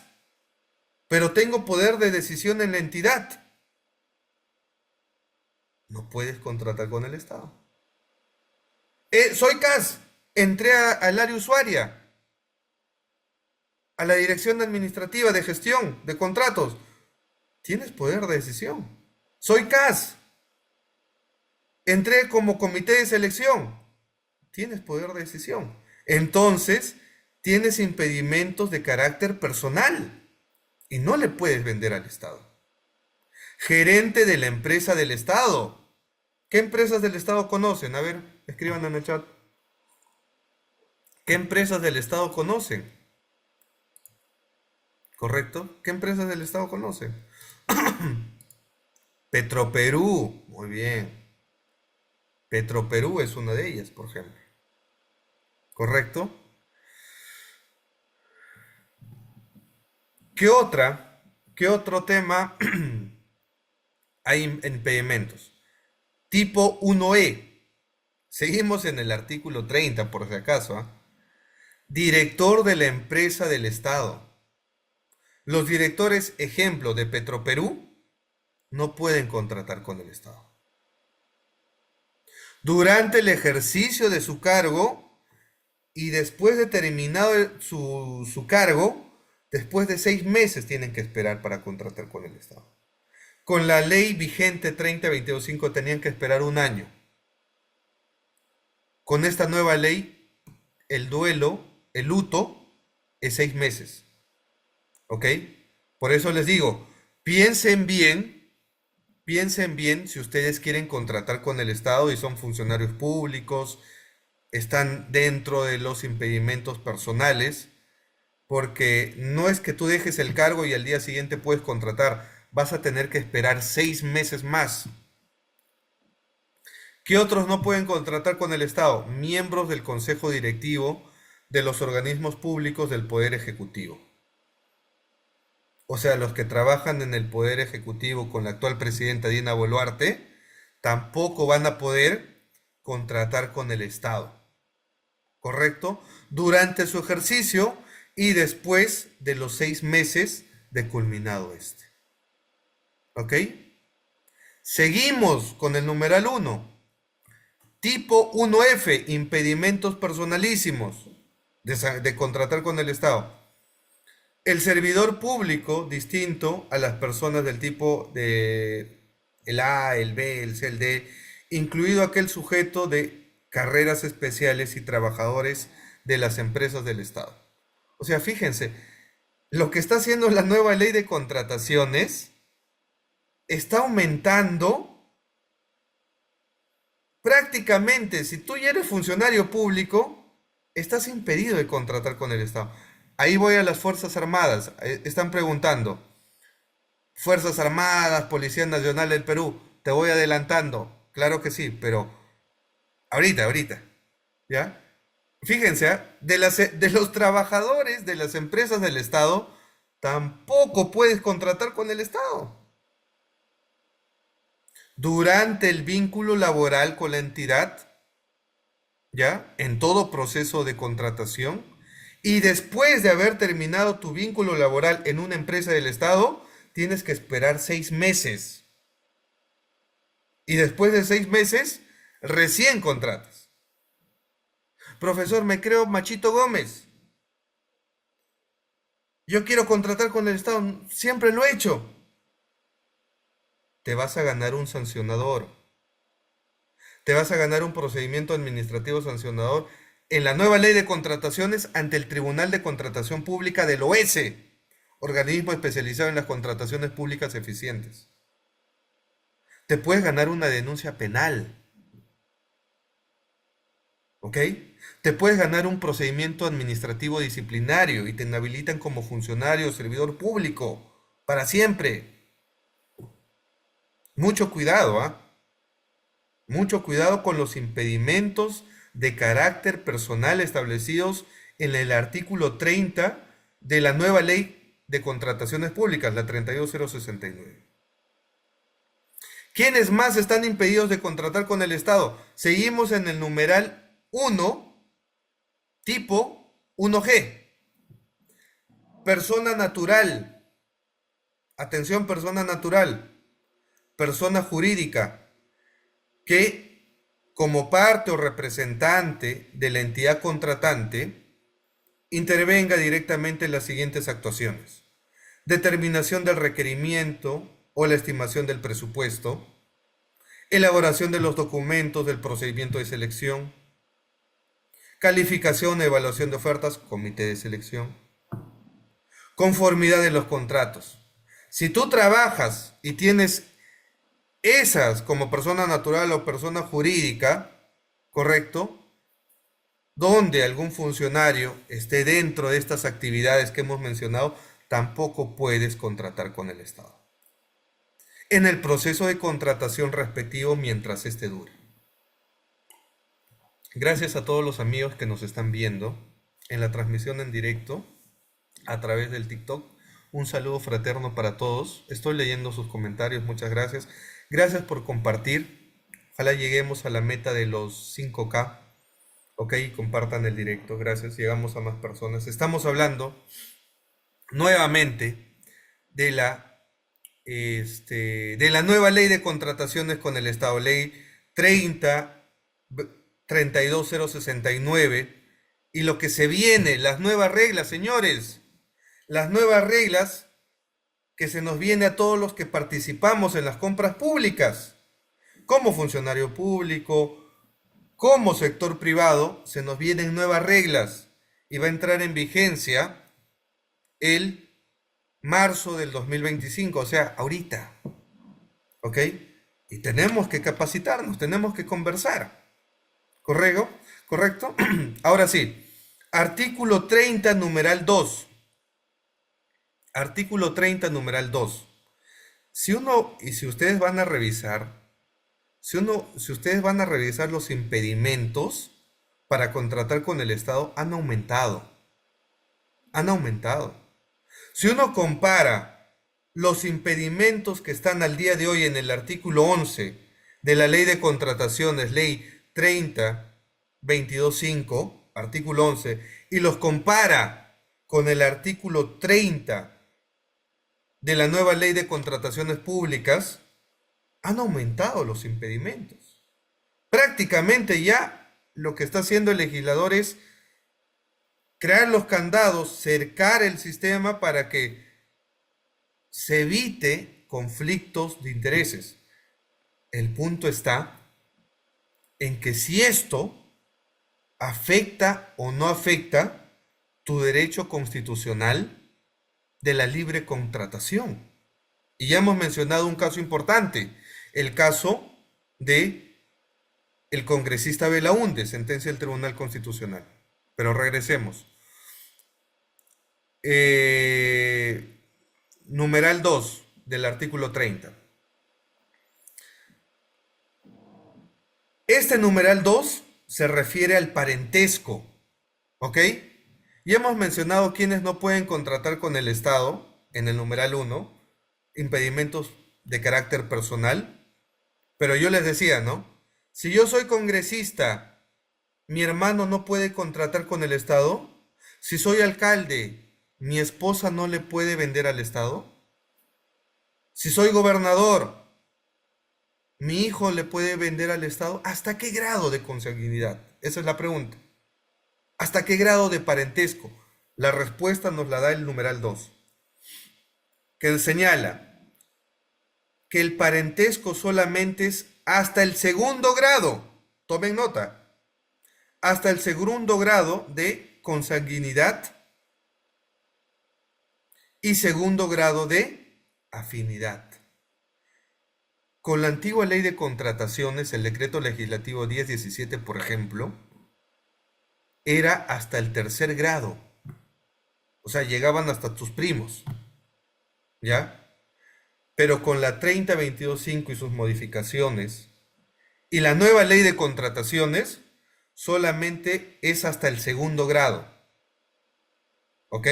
pero tengo poder de decisión en la entidad. No puedes contratar con el Estado. Soy CAS, entré al área usuaria, a la dirección administrativa de gestión de contratos. Tienes poder de decisión. Soy CAS, entré como comité de selección. Tienes poder de decisión. Entonces, tienes impedimentos de carácter personal y no le puedes vender al Estado. Gerente de la empresa del Estado. ¿Qué empresas del Estado conocen? A ver, escriban en el chat. ¿Qué empresas del Estado conocen? ¿Correcto? ¿Qué empresas del Estado conocen? Petroperú. Muy bien. Petroperú es una de ellas, por ejemplo. ¿Correcto? ¿Qué otra? ¿Qué otro tema hay en impedimentos? Tipo 1E. Seguimos en el artículo 30, por si acaso. ¿Ah? Director de la empresa del Estado. Los directores, ejemplo, de Petroperú, no pueden contratar con el Estado. Durante el ejercicio de su cargo y después de terminado su cargo, después de 6 meses tienen que esperar para contratar con el Estado. Con la ley vigente 3022.5 tenían que esperar 1 año. Con esta nueva ley, el duelo, el luto, es 6 meses. ¿Ok? Por eso les digo, piensen bien si ustedes quieren contratar con el Estado y son funcionarios públicos, están dentro de los impedimentos personales, porque no es que tú dejes el cargo y al día siguiente puedes contratar, vas a tener que esperar 6 meses más. ¿Qué otros no pueden contratar con el Estado? Miembros del Consejo Directivo de los organismos públicos del Poder Ejecutivo. O sea, los que trabajan en el Poder Ejecutivo con la actual presidenta Dina Boluarte, tampoco van a poder contratar con el Estado. ¿Correcto? Durante su ejercicio y después de los 6 meses de culminado este. ¿Ok? Seguimos con el numeral 1. Tipo 1F, impedimentos personalísimos de contratar con el Estado. El servidor público, distinto a las personas del tipo de el A, el B, el C, el D, incluido aquel sujeto de carreras especiales y trabajadores de las empresas del Estado. O sea, fíjense, lo que está haciendo la nueva ley de contrataciones está aumentando prácticamente, si tú ya eres funcionario público, estás impedido de contratar con el Estado. Ahí voy a las Fuerzas Armadas. Están preguntando. Fuerzas Armadas, Policía Nacional del Perú. Te voy adelantando. Claro que sí, pero ahorita. ¿Ya? Fíjense, ¿eh? De los trabajadores de las empresas del Estado, tampoco puedes contratar con el Estado. Durante el vínculo laboral con la entidad, ¿ya? En todo proceso de contratación, y después de haber terminado tu vínculo laboral en una empresa del Estado, tienes que esperar 6 meses. Y después de 6 meses, recién contratas. Profesor, me creo Machito Gómez. Yo quiero contratar con el Estado, siempre lo he hecho. Te vas a ganar un sancionador. Te vas a ganar un procedimiento administrativo sancionador en la nueva ley de contrataciones ante el Tribunal de Contratación Pública del OES, organismo especializado en las contrataciones públicas eficientes. Te puedes ganar una denuncia penal. ¿Ok? Te puedes ganar un procedimiento administrativo disciplinario y te inhabilitan como funcionario o servidor público para siempre. Mucho cuidado, ¿ah? Mucho cuidado con los impedimentos de carácter personal establecidos en el artículo 30 de la nueva ley de contrataciones públicas, la 32069. ¿Quiénes más están impedidos de contratar con el Estado? Seguimos en el numeral 1, tipo 1G. Persona natural. Atención, persona natural. Persona jurídica que como parte o representante de la entidad contratante intervenga directamente en las siguientes actuaciones: determinación del requerimiento o la estimación del presupuesto, elaboración de los documentos del procedimiento de selección, calificación e evaluación de ofertas, comité de selección, conformidad de los contratos. Si tú trabajas y tienes esas como persona natural o persona jurídica, ¿correcto? Donde algún funcionario esté dentro de estas actividades que hemos mencionado, tampoco puedes contratar con el Estado en el proceso de contratación respectivo mientras este dure. Gracias a todos los amigos que nos están viendo en la transmisión en directo a través del TikTok. Un saludo fraterno para todos. Estoy leyendo sus comentarios, muchas gracias. Gracias por compartir. Ojalá lleguemos a la meta de los 5K. Ok, compartan el directo. Gracias, llegamos a más personas. Estamos hablando nuevamente de la nueva ley de contrataciones con el Estado, ley 32069, y lo que se viene, las nuevas reglas, señores, las nuevas reglas que se nos viene a todos los que participamos en las compras públicas, como funcionario público, como sector privado, se nos vienen nuevas reglas y va a entrar en vigencia el marzo del 2025, o sea, ahorita, ¿ok? Y tenemos que capacitarnos, tenemos que conversar, ¿correcto? ¿Correcto? Ahora sí, artículo 30, numeral 2. Artículo 30, numeral 2. Si ustedes van a revisar, si ustedes van a revisar los impedimentos para contratar con el Estado, han aumentado. Han aumentado. Si uno compara los impedimentos que están al día de hoy en el artículo 11 de la Ley de Contrataciones, Ley 30.22.5, artículo 11, y los compara con el artículo 30 de la nueva Ley de Contrataciones Públicas, han aumentado los impedimentos. Prácticamente ya lo que está haciendo el legislador es crear los candados, cercar el sistema para que se evite conflictos de intereses. El punto está en que si esto afecta o no afecta tu derecho constitucional de la libre contratación. Y ya hemos mencionado un caso importante, el caso de el congresista Belaúnde, sentencia del Tribunal Constitucional. Pero regresemos. Numeral 2 del artículo 30. Este numeral 2 se refiere al parentesco, ¿ok? Ya hemos mencionado quienes no pueden contratar con el Estado en el numeral 1, impedimentos de carácter personal, pero yo les decía, ¿no? Si yo soy congresista, mi hermano no puede contratar con el Estado. Si soy alcalde, mi esposa no le puede vender al Estado. Si soy gobernador, mi hijo le puede vender al Estado. ¿Hasta qué grado de consanguinidad? Esa es la pregunta. ¿Hasta qué grado de parentesco? La respuesta nos la da el numeral 2, que señala que el parentesco solamente es hasta el segundo grado. Tomen nota. Hasta el segundo grado de consanguinidad y segundo grado de afinidad. Con la antigua ley de contrataciones, el decreto legislativo 1017, por ejemplo, era hasta el tercer grado. O sea, llegaban hasta tus primos. ¿Ya? Pero con la 30.22.5 y sus modificaciones y la nueva ley de contrataciones, solamente es hasta el segundo grado. ¿Ok?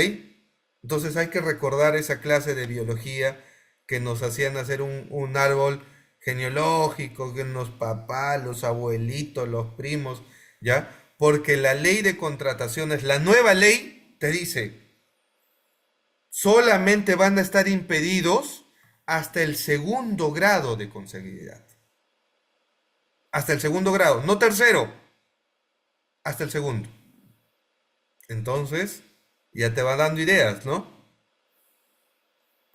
Entonces hay que recordar esa clase de biología que nos hacían hacer un árbol genealógico, que los papás, los abuelitos, los primos, ¿ya? Porque la ley de contrataciones, la nueva ley, te dice, solamente van a estar impedidos hasta el segundo grado de consanguinidad. Hasta el segundo grado, no tercero, hasta el segundo. Entonces, ya te va dando ideas, ¿no?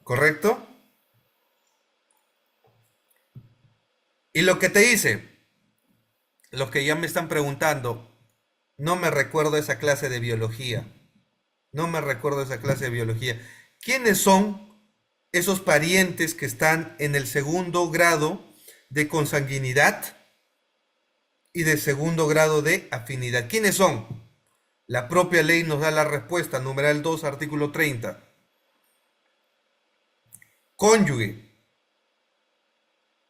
¿Correcto? Y lo que te dice, los que ya me están preguntando, no me recuerdo esa clase de biología. No me recuerdo esa clase de biología. ¿Quiénes son esos parientes que están en el segundo grado de consanguinidad y de segundo grado de afinidad? ¿Quiénes son? La propia ley nos da la respuesta, numeral 2, artículo 30. Cónyuge.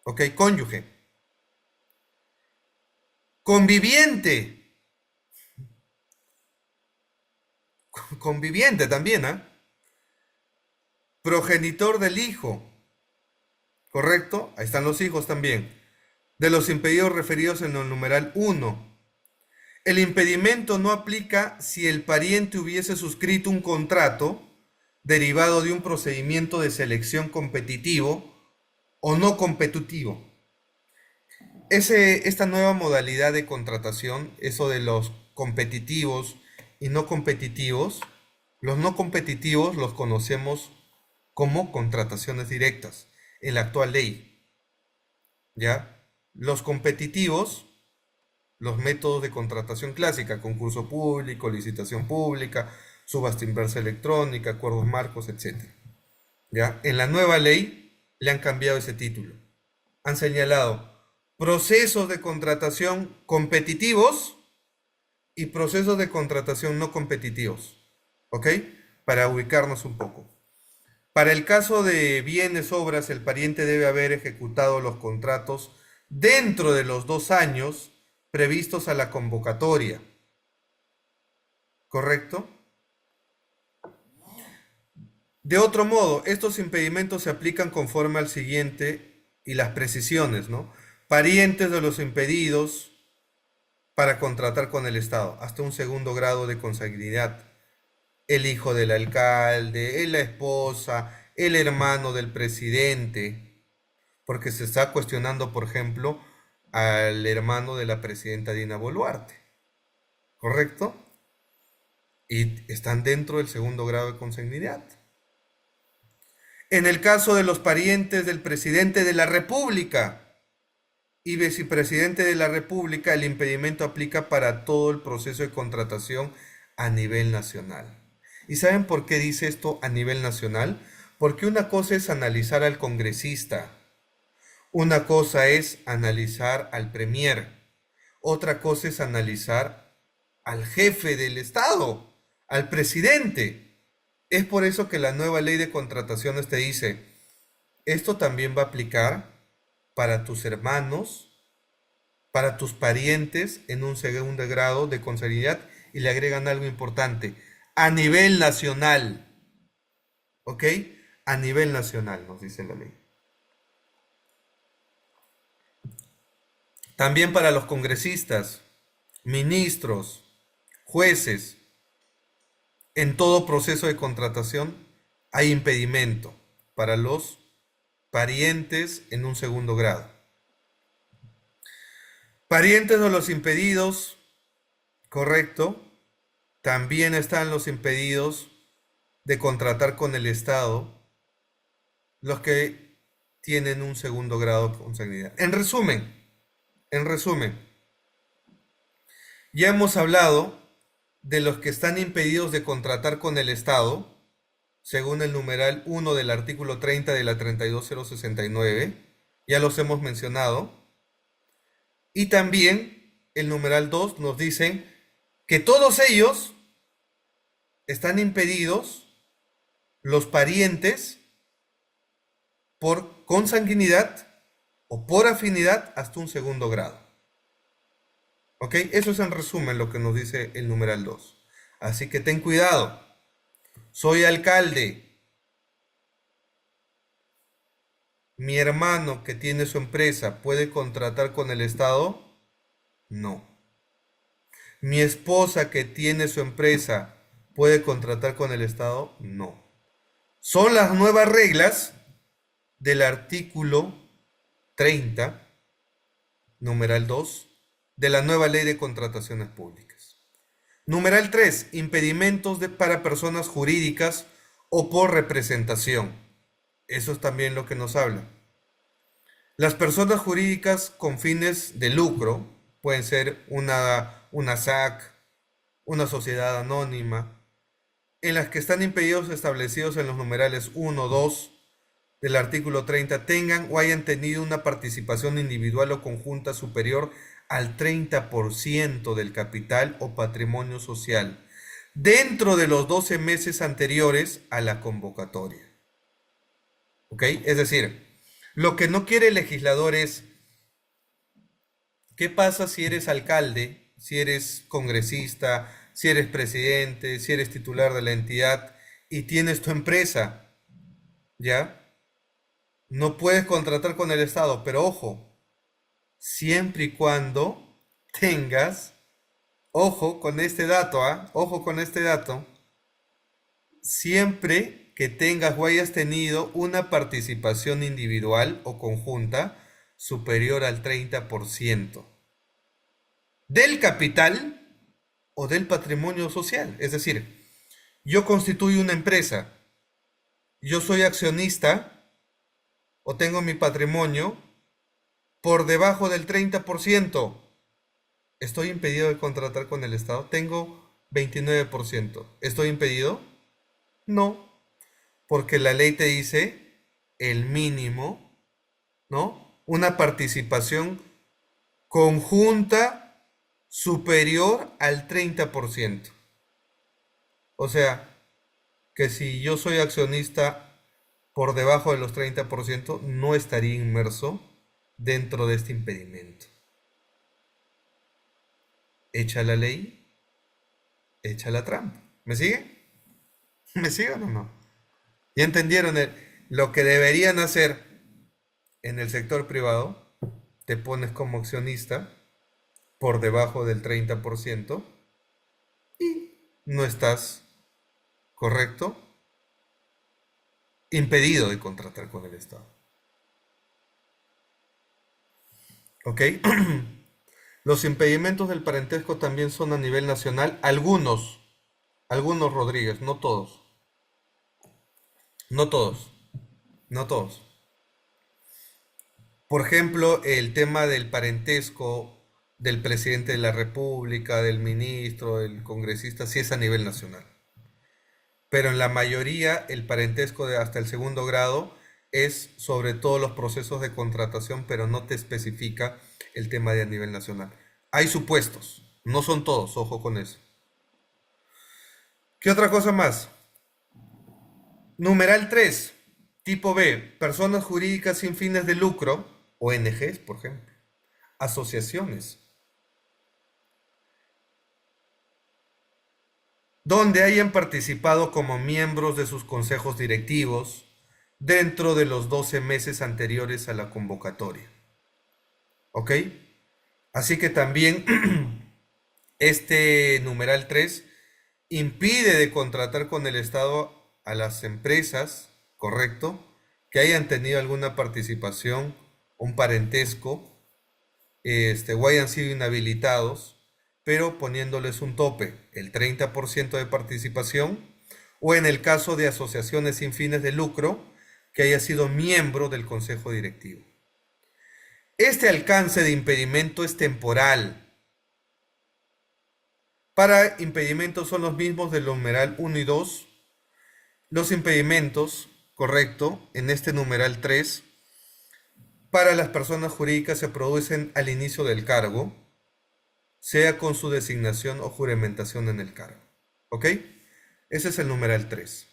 ¿Ok? Cónyuge. Conviviente. Conviviente también, ¿ah? Progenitor del hijo. ¿Correcto? Ahí están los hijos también. De los impedidos referidos en el numeral 1. El impedimento no aplica si el pariente hubiese suscrito un contrato derivado de un procedimiento de selección competitivo o no competitivo. Esta nueva modalidad de contratación, eso de los competitivos y no competitivos, los no competitivos los conocemos como contrataciones directas en la actual ley. ¿Ya? Los competitivos, los métodos de contratación clásica, concurso público, licitación pública, subasta inversa electrónica, acuerdos marcos, etc. ¿Ya? En la nueva ley le han cambiado ese título. Han señalado procesos de contratación competitivos y procesos de contratación no competitivos. ¿Ok? Para ubicarnos un poco. Para el caso de bienes, obras, el pariente debe haber ejecutado los contratos dentro de los 2 años previstos a la convocatoria. ¿Correcto? De otro modo, estos impedimentos se aplican conforme al siguiente y las precisiones, ¿no? Parientes de los impedidos para contratar con el Estado, hasta un segundo grado de consanguinidad. El hijo del alcalde, la esposa, el hermano del presidente, porque se está cuestionando, por ejemplo, al hermano de la presidenta Dina Boluarte, ¿correcto? Y están dentro del segundo grado de consanguinidad. En el caso de los parientes del presidente de la República y vicepresidente de la República, el impedimento aplica para todo el proceso de contratación a nivel nacional. ¿Y saben por qué dice esto a nivel nacional? Porque una cosa es analizar al congresista, una cosa es analizar al premier, otra cosa es analizar al jefe del Estado, al presidente. Es por eso que la nueva ley de contrataciones te dice, esto también va a aplicar para tus hermanos, para tus parientes en un segundo grado de consanguinidad y le agregan algo importante, a nivel nacional. ¿Ok? A nivel nacional, nos dice la ley. También para los congresistas, ministros, jueces, en todo proceso de contratación hay impedimento para los parientes en un segundo grado. Parientes de los impedidos, correcto, también están los impedidos de contratar con el Estado, los que tienen un segundo grado de consanguinidad. En resumen, ya hemos hablado de los que están impedidos de contratar con el Estado, según el numeral 1 del artículo 30 de la 32069, ya los hemos mencionado, y también el numeral 2 nos dice que todos ellos están impedidos, los parientes, por consanguinidad o por afinidad hasta un segundo grado. ¿Ok? Eso es en resumen lo que nos dice el numeral 2. Así que ten cuidado. Soy alcalde. ¿Mi hermano que tiene su empresa puede contratar con el Estado? No. ¿Mi esposa que tiene su empresa puede contratar con el Estado? No. Son las nuevas reglas del artículo 30, numeral 2, de la nueva ley de contrataciones públicas. Numeral 3, impedimentos para personas jurídicas o por representación. Eso es también lo que nos habla. Las personas jurídicas con fines de lucro pueden ser una SAC, una sociedad anónima, en las que están impedidos establecidos en los numerales 1, 2 del artículo 30 tengan o hayan tenido una participación individual o conjunta superior al 30% del capital o patrimonio social dentro de los 12 meses anteriores a la convocatoria. ¿Ok? Es decir, lo que no quiere el legislador es, ¿qué pasa si eres alcalde, si eres congresista, si eres presidente, si eres titular de la entidad y tienes tu empresa? ¿Ya? No puedes contratar con el Estado, pero ojo, siempre y cuando tengas, ojo con este dato, ojo con este dato, siempre que tengas o hayas tenido una participación individual o conjunta superior al 30% del capital o del patrimonio social. Es decir, yo constituyo una empresa, yo soy accionista o tengo mi patrimonio por debajo del 30%. ¿Estoy impedido de contratar con el Estado? Tengo 29%. ¿Estoy impedido? No, porque la ley te dice el mínimo, ¿no? Una participación conjunta superior al 30%. O sea, que si yo soy accionista por debajo de los 30%, no estaría inmerso dentro de este impedimento. Echa la ley, echa la trampa. ¿Me sigue? ¿Me siguen o no? ¿Ya entendieron lo que deberían hacer en el sector privado? Te pones como accionista por debajo del 30% y no estás, correcto, impedido de contratar con el Estado. ¿Ok? Los impedimentos del parentesco también son a nivel nacional. Algunos Rodríguez, no todos. No todos. No todos. Por ejemplo, el tema del parentesco del presidente de la República, del ministro, del congresista, sí es a nivel nacional. Pero en la mayoría el parentesco de hasta el segundo grado es sobre todos los procesos de contratación, pero no te especifica el tema de a nivel nacional. Hay supuestos, no son todos, ojo con eso. ¿Qué otra cosa más? Numeral 3, tipo B, personas jurídicas sin fines de lucro, ONGs, por ejemplo, asociaciones, donde hayan participado como miembros de sus consejos directivos dentro de los 12 meses anteriores a la convocatoria. ¿Ok? Así que también este numeral 3 impide de contratar con el Estado a las empresas, ¿correcto? Que hayan tenido alguna participación, un parentesco, o hayan sido inhabilitados, pero poniéndoles un tope, el 30% de participación, o en el caso de asociaciones sin fines de lucro, que haya sido miembro del consejo directivo. Este alcance de impedimento es temporal. Para impedimentos son los mismos del numeral 1 y 2. Los impedimentos, correcto, en este numeral 3, para las personas jurídicas se producen al inicio del cargo, sea con su designación o juramentación en el cargo. ¿Ok? Ese es el numeral 3.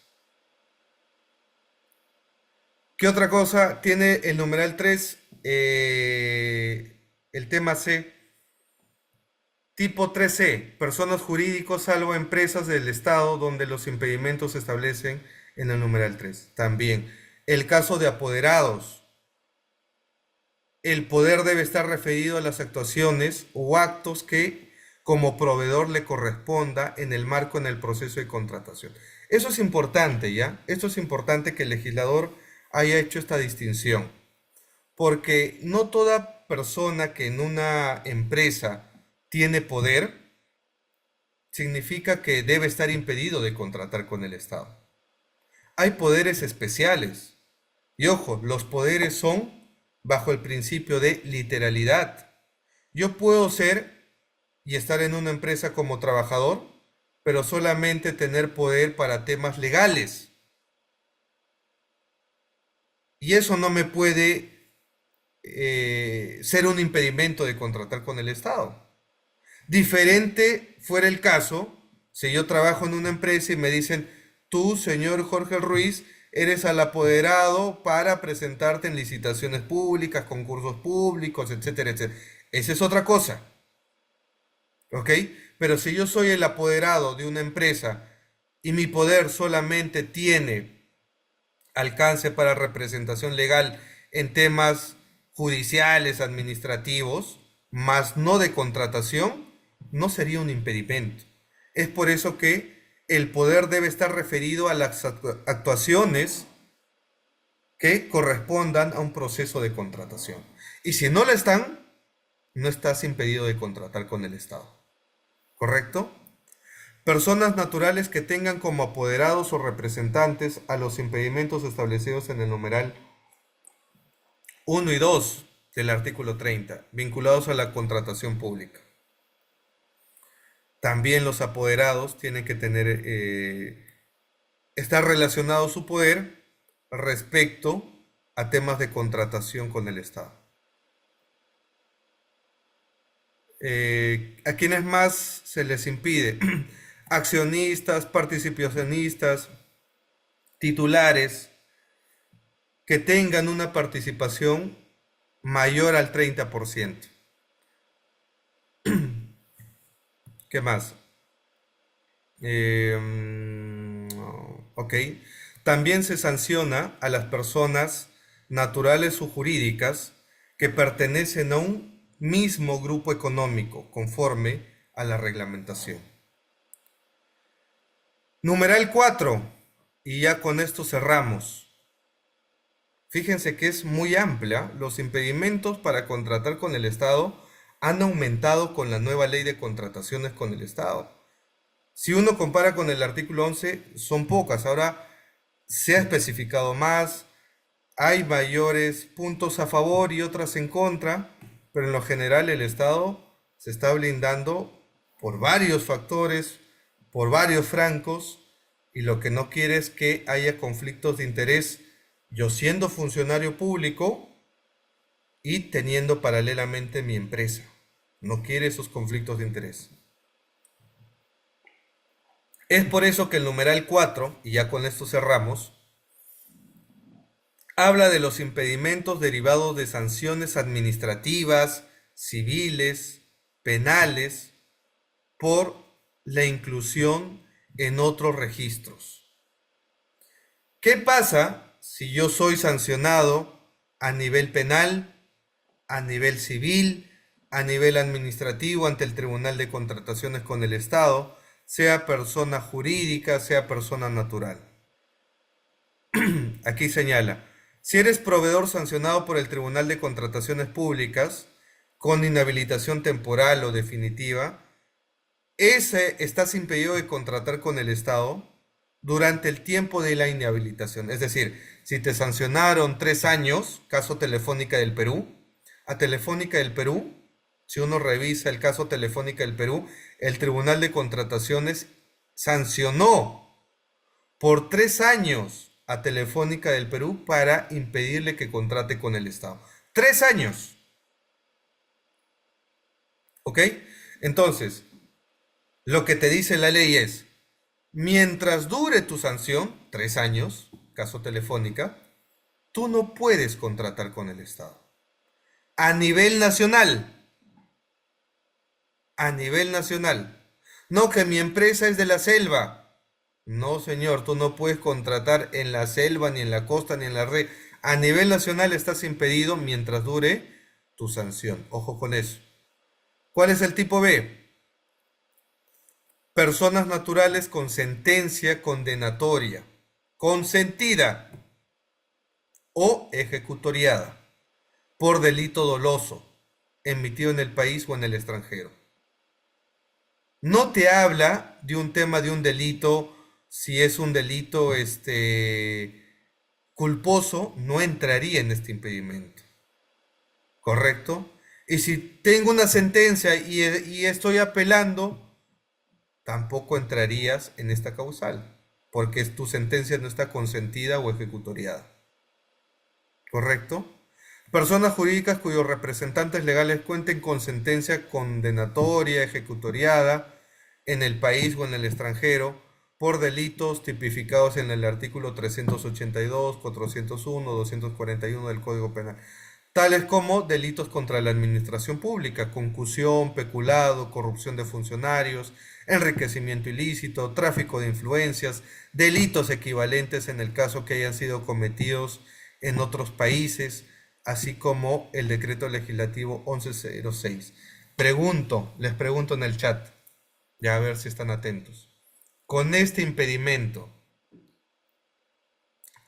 ¿Qué otra cosa tiene el numeral 3? El tema C. Tipo 3C, personas jurídicas salvo empresas del Estado donde los impedimentos se establecen en el numeral 3. También, el caso de apoderados. El poder debe estar referido a las actuaciones o actos que como proveedor le corresponda en el marco en el proceso de contratación. Eso es importante, ¿ya? Esto es importante que el legislador haya hecho esta distinción, porque no toda persona que en una empresa tiene poder significa que debe estar impedido de contratar con el Estado. Hay poderes especiales. Y ojo, los poderes son bajo el principio de literalidad. Yo puedo ser y estar en una empresa como trabajador, pero solamente tener poder para temas legales. Y eso no me puede ser un impedimento de contratar con el Estado. Diferente fuera el caso si yo trabajo en una empresa y me dicen, tú, señor Jorge Ruiz, eres el apoderado para presentarte en licitaciones públicas, concursos públicos, etcétera, etcétera. Esa es otra cosa, ¿ok? Pero si yo soy el apoderado de una empresa y mi poder solamente tiene alcance para representación legal en temas judiciales, administrativos, más no de contratación, no sería un impedimento. Es por eso que el poder debe estar referido a las actuaciones que correspondan a un proceso de contratación. Y si no lo están, no estás impedido de contratar con el Estado. ¿Correcto? Personas naturales que tengan como apoderados o representantes a los impedimentos establecidos en el numeral 1 y 2 del artículo 30, vinculados a la contratación pública. También los apoderados tienen que estar relacionado su poder respecto a temas de contratación con el Estado. ¿A quiénes más se les impide? Accionistas, participacionistas, titulares que tengan una participación mayor al 30%. ¿Qué más? Ok. También se sanciona a las personas naturales o jurídicas que pertenecen a un mismo grupo económico conforme a la reglamentación. Numeral 4. Y ya con esto cerramos. Fíjense que es muy amplia. Los impedimentos para contratar con el Estado han aumentado con la nueva ley de contrataciones con el Estado. Si uno compara con el artículo 11, son pocas. Ahora se ha especificado más, hay mayores puntos a favor y otras en contra, pero en lo general el Estado se está blindando por varios factores, por varios francos, y lo que no quiere es que haya conflictos de interés, yo siendo funcionario público y teniendo paralelamente mi empresa. No quiere esos conflictos de interés. Es por eso que el numeral 4, y ya con esto cerramos, habla de los impedimentos derivados de sanciones administrativas, civiles, penales, por la inclusión en otros registros. ¿Qué pasa si yo soy sancionado a nivel penal, a nivel civil, a nivel administrativo ante el Tribunal de Contrataciones con el Estado, sea persona jurídica, sea persona natural? Aquí señala, si eres proveedor sancionado por el Tribunal de Contrataciones Públicas con inhabilitación temporal o definitiva, estás impedido de contratar con el Estado durante el tiempo de la inhabilitación. Es decir, si te sancionaron 3 años, caso Telefónica del Perú, a Telefónica del Perú, si uno revisa el caso Telefónica del Perú, el Tribunal de Contrataciones sancionó por 3 años a Telefónica del Perú para impedirle que contrate con el Estado. 3 años. ¿Ok? Entonces, lo que te dice la ley es, mientras dure tu sanción, 3 años, caso Telefónica, tú no puedes contratar con el Estado. A nivel nacional, a nivel nacional. No, que mi empresa es de la selva. No, señor, tú no puedes contratar en la selva, ni en la costa, ni en la red. A nivel nacional estás impedido mientras dure tu sanción. Ojo con eso. ¿Cuál es el tipo B? Personas naturales con sentencia condenatoria, consentida o ejecutoriada por delito doloso, emitido en el país o en el extranjero. No te habla de un tema de un delito, si es un delito culposo, no entraría en este impedimento, ¿correcto? Y si tengo una sentencia y estoy apelando, tampoco entrarías en esta causal, porque tu sentencia no está consentida o ejecutoriada, ¿correcto? Personas jurídicas cuyos representantes legales cuenten con sentencia condenatoria, ejecutoriada, en el país o en el extranjero, por delitos tipificados en el artículo 382, 401, 241 del Código Penal, tales como delitos contra la administración pública, concusión, peculado, corrupción de funcionarios, enriquecimiento ilícito, tráfico de influencias, delitos equivalentes en el caso que hayan sido cometidos en otros países, así como el decreto legislativo 1106. Les pregunto en el chat, ya a ver si están atentos. Con este impedimento,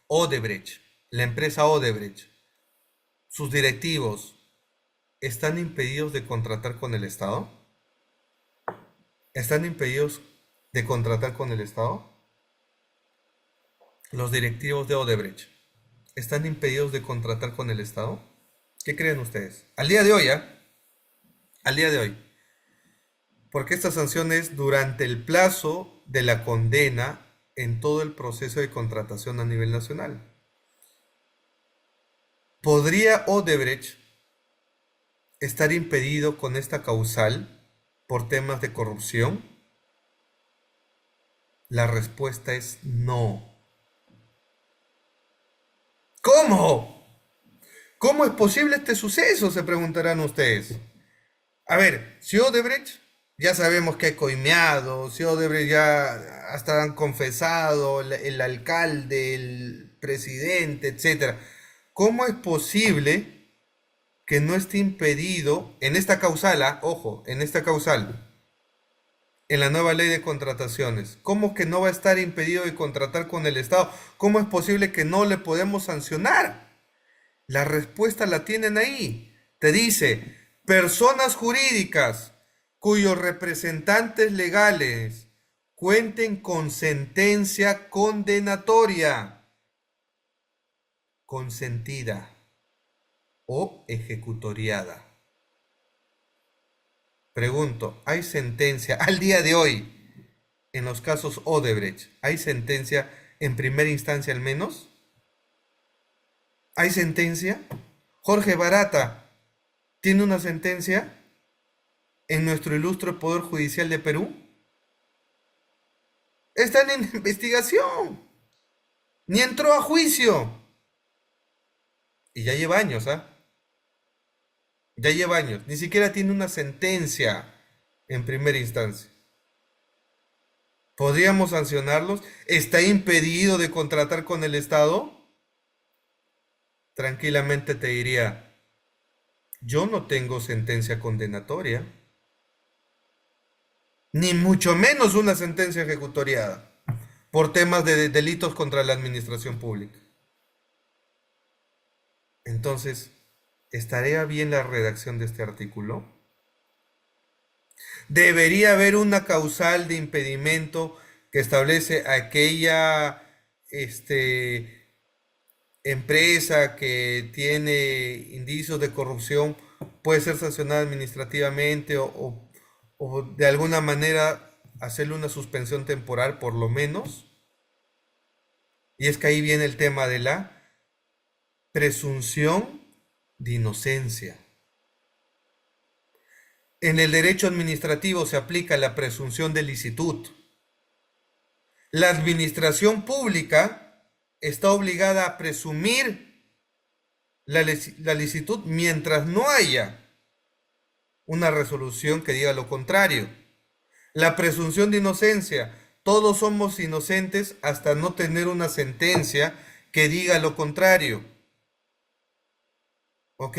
Odebrecht, la empresa Odebrecht, sus directivos, ¿están impedidos de contratar con el Estado? ¿Están impedidos de contratar con el Estado? Los directivos de Odebrecht, ¿están impedidos de contratar con el Estado? ¿Qué creen ustedes? Al día de hoy, al día de hoy, porque esta sanción es durante el plazo de la condena en todo el proceso de contratación a nivel nacional. ¿Podría Odebrecht estar impedido con esta causal por temas de corrupción? La respuesta es no. ¿Cómo? ¿Cómo es posible este suceso? Se preguntarán ustedes. A ver, si Odebrecht, ya sabemos que ha coimeado, si Odebrecht ya hasta han confesado, el alcalde, el presidente, etcétera. ¿Cómo es posible que no esté impedido en esta causal, ojo, en esta causal, en la nueva ley de contrataciones? ¿Cómo que no va a estar impedido de contratar con el Estado? ¿Cómo es posible que no le podemos sancionar? La respuesta la tienen ahí. Te dice, personas jurídicas cuyos representantes legales cuenten con sentencia condenatoria, consentida o ejecutoriada. Pregunto, ¿hay sentencia al día de hoy en los casos Odebrecht? ¿Hay sentencia en primera instancia al menos? ¿Hay sentencia? Jorge Barata tiene una sentencia en nuestro ilustre Poder Judicial de Perú. Están en investigación. Ni entró a juicio. Y ya lleva años, Ya lleva años. Ni siquiera tiene una sentencia en primera instancia. ¿Podríamos sancionarlos? ¿Está impedido de contratar con el Estado? Tranquilamente te diría, yo no tengo sentencia condenatoria, ni mucho menos una sentencia ejecutoriada por temas de delitos contra la administración pública. Entonces, ¿estaría bien la redacción de este artículo? Debería haber una causal de impedimento que establece aquella empresa que tiene indicios de corrupción puede ser sancionada administrativamente o de alguna manera hacerle una suspensión temporal por lo menos. Y es que ahí viene el tema de la presunción de inocencia. En el derecho administrativo se aplica la presunción de licitud. La administración pública está obligada a presumir la licitud mientras no haya una resolución que diga lo contrario. La presunción de inocencia. Todos somos inocentes hasta no tener una sentencia que diga lo contrario. ¿Ok?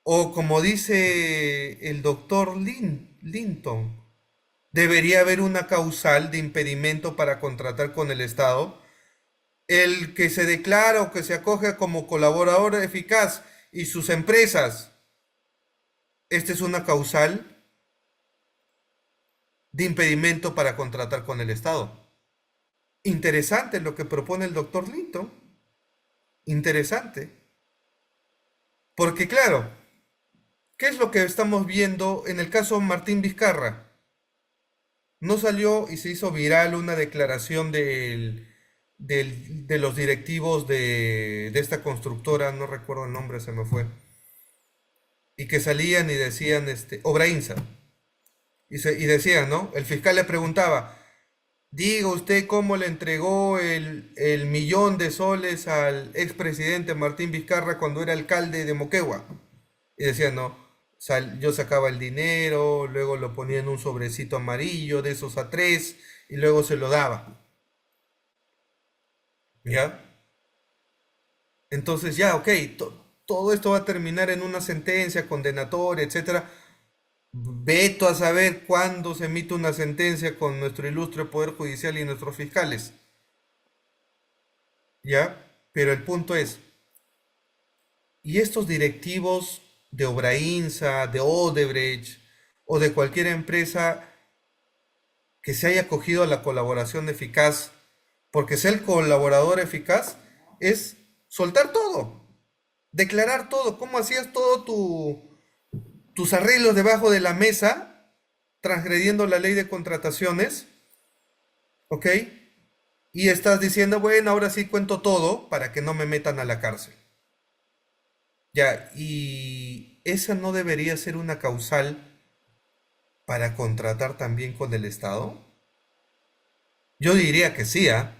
O como dice el doctor Linton, debería haber una causal de impedimento para contratar con el Estado. El que se declara o que se acoge como colaborador eficaz y sus empresas, esta es una causal de impedimento para contratar con el Estado. Interesante lo que propone el doctor Linton. Interesante. Porque claro, ¿qué es lo que estamos viendo en el caso Martín Vizcarra? No salió y se hizo viral una declaración de los directivos de esta constructora, no recuerdo el nombre, se me fue, y que salían y decían, Obrainsa, y decían, ¿no? El fiscal le preguntaba, diga usted cómo le entregó el millón de soles al expresidente Martín Vizcarra cuando era alcalde de Moquegua. Y decían, no, yo sacaba el dinero, luego lo ponía en un sobrecito amarillo de esos A3 y luego se lo daba. ¿Ya? Entonces ya, ok, todo esto va a terminar en una sentencia condenatoria, etcétera. Veto a saber cuándo se emite una sentencia con nuestro ilustre Poder Judicial y nuestros fiscales. ¿Ya? Pero el punto es, ¿y estos directivos de Obrainsa, de Odebrecht o de cualquier empresa que se haya acogido a la colaboración eficaz, porque ser el colaborador eficaz es soltar todo, declarar todo, cómo hacías todo tus arreglos debajo de la mesa, transgrediendo la ley de contrataciones, ¿ok? Y estás diciendo, bueno, ahora sí cuento todo para que no me metan a la cárcel. Ya, y esa no debería ser una causal para contratar también con el Estado. Yo diría que sí, ¿ah?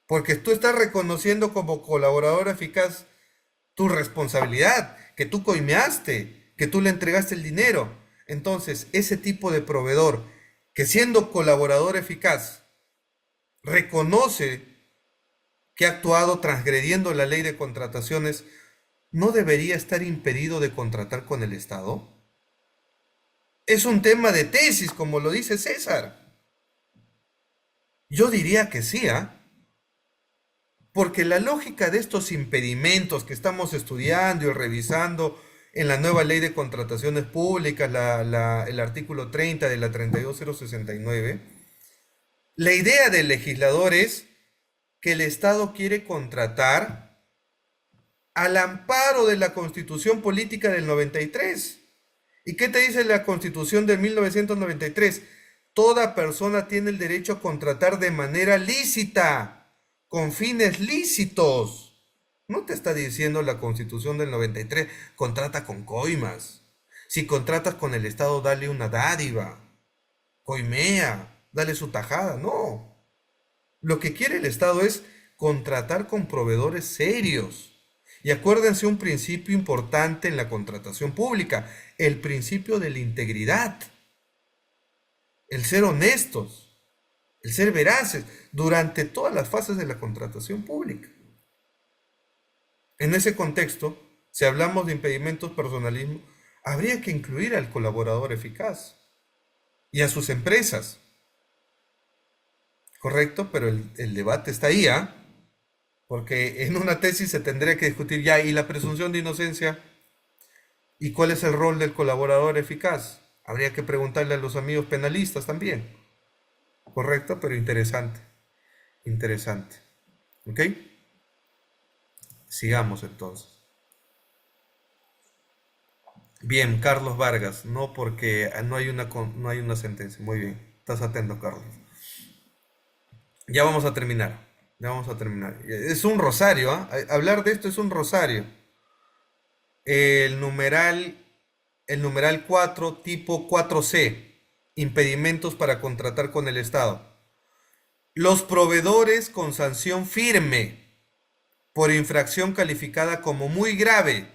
Porque tú estás reconociendo como colaborador eficaz tu responsabilidad, que tú coimeaste, que tú le entregaste el dinero. Entonces, ese tipo de proveedor que siendo colaborador eficaz reconoce que ha actuado transgrediendo la ley de contrataciones, ¿no debería estar impedido de contratar con el Estado? Es un tema de tesis, como lo dice César. Yo diría que sí, ¿ah? Porque la lógica de estos impedimentos que estamos estudiando y revisando en la nueva ley de contrataciones públicas, el artículo 30 de la 32069, la idea del legislador es que el Estado quiere contratar al amparo de la Constitución Política del 93. ¿Y qué te dice la Constitución de 1993? Toda persona tiene el derecho a contratar de manera lícita, con fines lícitos. No te está diciendo la Constitución del 93, contrata con coimas. Si contratas con el Estado, dale una dádiva. Coimea, dale su tajada. No. Lo que quiere el Estado es contratar con proveedores serios. Y acuérdense un principio importante en la contratación pública, el principio de la integridad, el ser honestos, el ser veraces durante todas las fases de la contratación pública. En ese contexto, si hablamos de impedimentos personalismo, habría que incluir al colaborador eficaz y a sus empresas, ¿correcto? Pero el debate está ahí, ¿ah? Porque en una tesis se tendría que discutir ya, ¿y la presunción de inocencia? ¿Y cuál es el rol del colaborador eficaz? Habría que preguntarle a los amigos penalistas también. Correcto, pero interesante. Interesante. ¿Ok? Sigamos entonces. Bien, Carlos Vargas. No porque no hay una sentencia. Muy bien. Estás atento, Carlos. Ya vamos a terminar. Ya vamos a terminar. Es un rosario, ¿ah? Hablar de esto es un rosario. El numeral, el numeral 4, tipo 4C, impedimentos para contratar con el Estado. Los proveedores con sanción firme por infracción calificada como muy grave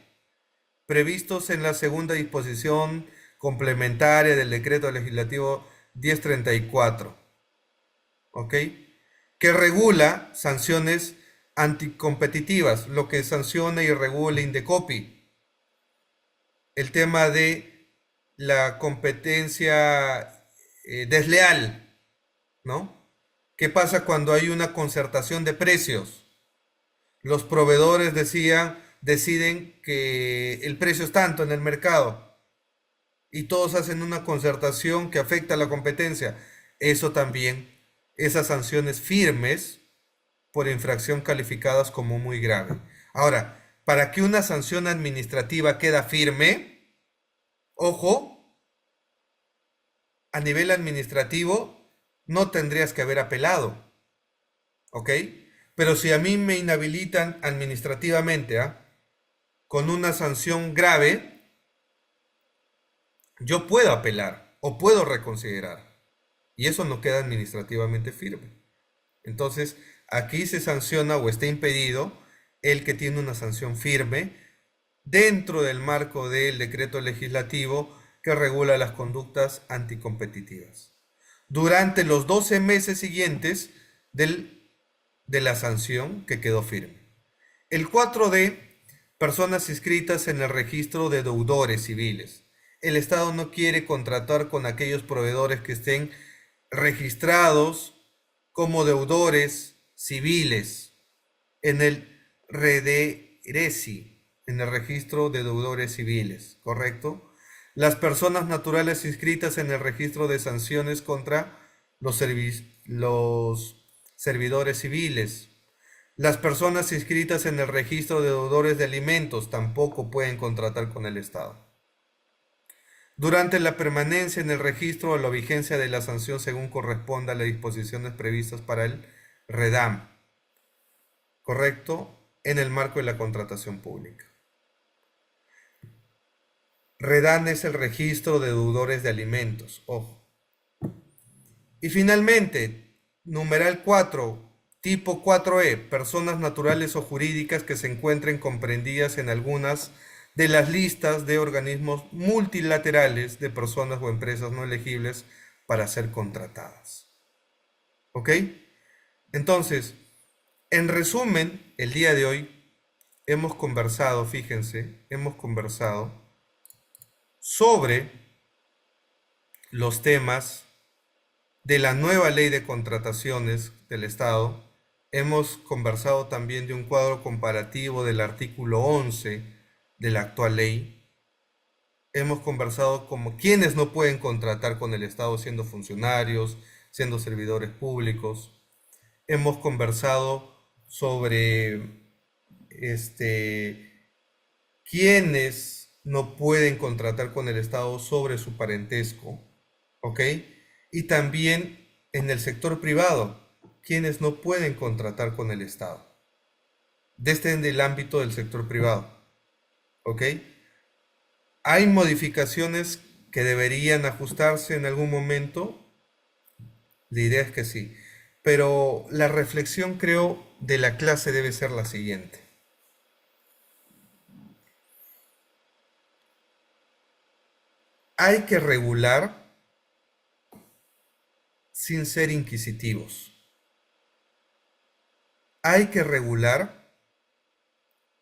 previstos en la segunda disposición complementaria del decreto legislativo 1034, ¿ok? Que regula sanciones anticompetitivas, lo que sanciona y regula Indecopi, el tema de la competencia desleal, ¿no? ¿Qué pasa cuando hay una concertación de precios? Los proveedores deciden que el precio es tanto en el mercado y todos hacen una concertación que afecta a la competencia. Eso también, esas sanciones firmes por infracción calificadas como muy grave. Ahora, para que una sanción administrativa quede firme, ojo, a nivel administrativo no tendrías que haber apelado, ¿ok? Pero si a mí me inhabilitan administrativamente, con una sanción grave, yo puedo apelar o puedo reconsiderar. Y eso no queda administrativamente firme. Entonces, aquí se sanciona o está impedido el que tiene una sanción firme dentro del marco del decreto legislativo que regula las conductas anticompetitivas. Durante los 12 meses siguientes de la sanción que quedó firme. El 4D, personas inscritas en el registro de deudores civiles. El Estado no quiere contratar con aquellos proveedores que estén registrados como deudores civiles en el REDERECI, en el registro de deudores civiles, ¿correcto? Las personas naturales inscritas en el registro de sanciones contra los servidores civiles. Las personas inscritas en el registro de deudores de alimentos tampoco pueden contratar con el Estado. Durante la permanencia en el registro o la vigencia de la sanción según corresponda a las disposiciones previstas para el REDAM, ¿correcto? En el marco de la contratación pública. REDAM es el registro de deudores de alimentos, ojo. Y finalmente, numeral 4, tipo 4E, personas naturales o jurídicas que se encuentren comprendidas en algunas de las listas de organismos multilaterales de personas o empresas no elegibles para ser contratadas. ¿Ok? Entonces, en resumen, el día de hoy hemos conversado, fíjense, hemos conversado sobre los temas de la nueva ley de contrataciones del Estado. Hemos conversado también de un cuadro comparativo del artículo 11 de la actual ley. Hemos conversado como quienes no pueden contratar con el Estado siendo funcionarios, siendo servidores públicos. Hemos conversado sobre quienes no pueden contratar con el Estado sobre su parentesco, ¿ok? Y también en el sector privado, quienes no pueden contratar con el Estado, desde el ámbito del sector privado, ¿ok? ¿Hay modificaciones que deberían ajustarse en algún momento? La idea es que sí, pero la reflexión, creo, de la clase debe ser la siguiente. Hay que regular sin ser inquisitivos. Hay que regular,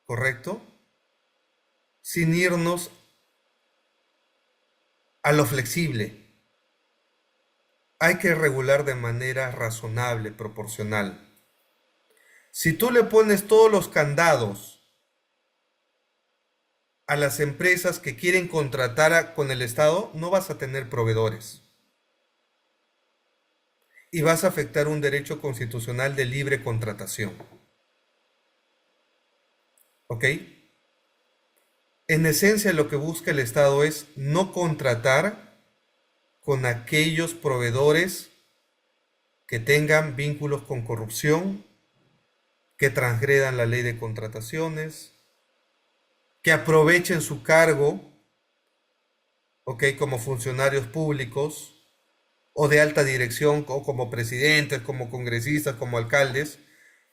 ¿correcto? Sin irnos a lo flexible. Hay que regular de manera razonable, proporcional. Si tú le pones todos los candados a las empresas que quieren contratar con el Estado, no vas a tener proveedores. Y vas a afectar un derecho constitucional de libre contratación. ¿Ok? En esencia, lo que busca el Estado es no contratar con aquellos proveedores que tengan vínculos con corrupción, que transgredan la ley de contrataciones, que aprovechen su cargo, ¿ok?, como funcionarios públicos o de alta dirección, o como presidentes, como congresistas, como alcaldes,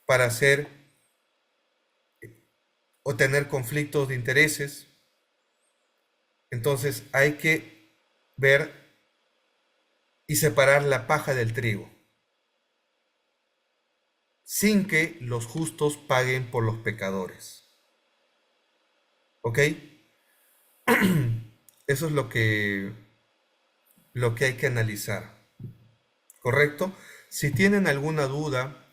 para hacer o tener conflictos de intereses, Entonces hay que ver y separar la paja del trigo, sin que los justos paguen por los pecadores. ¿Ok? Eso es lo que hay que analizar. ¿Correcto? Si tienen alguna duda,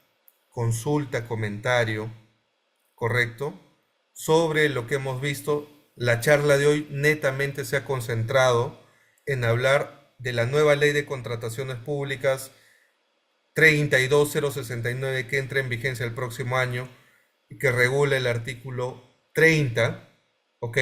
consulta, comentario, ¿correcto? Sobre lo que hemos visto, la charla de hoy netamente se ha concentrado en hablar de la nueva ley de contrataciones públicas 32069 que entra en vigencia el próximo año y que regula el artículo 30, ¿ok?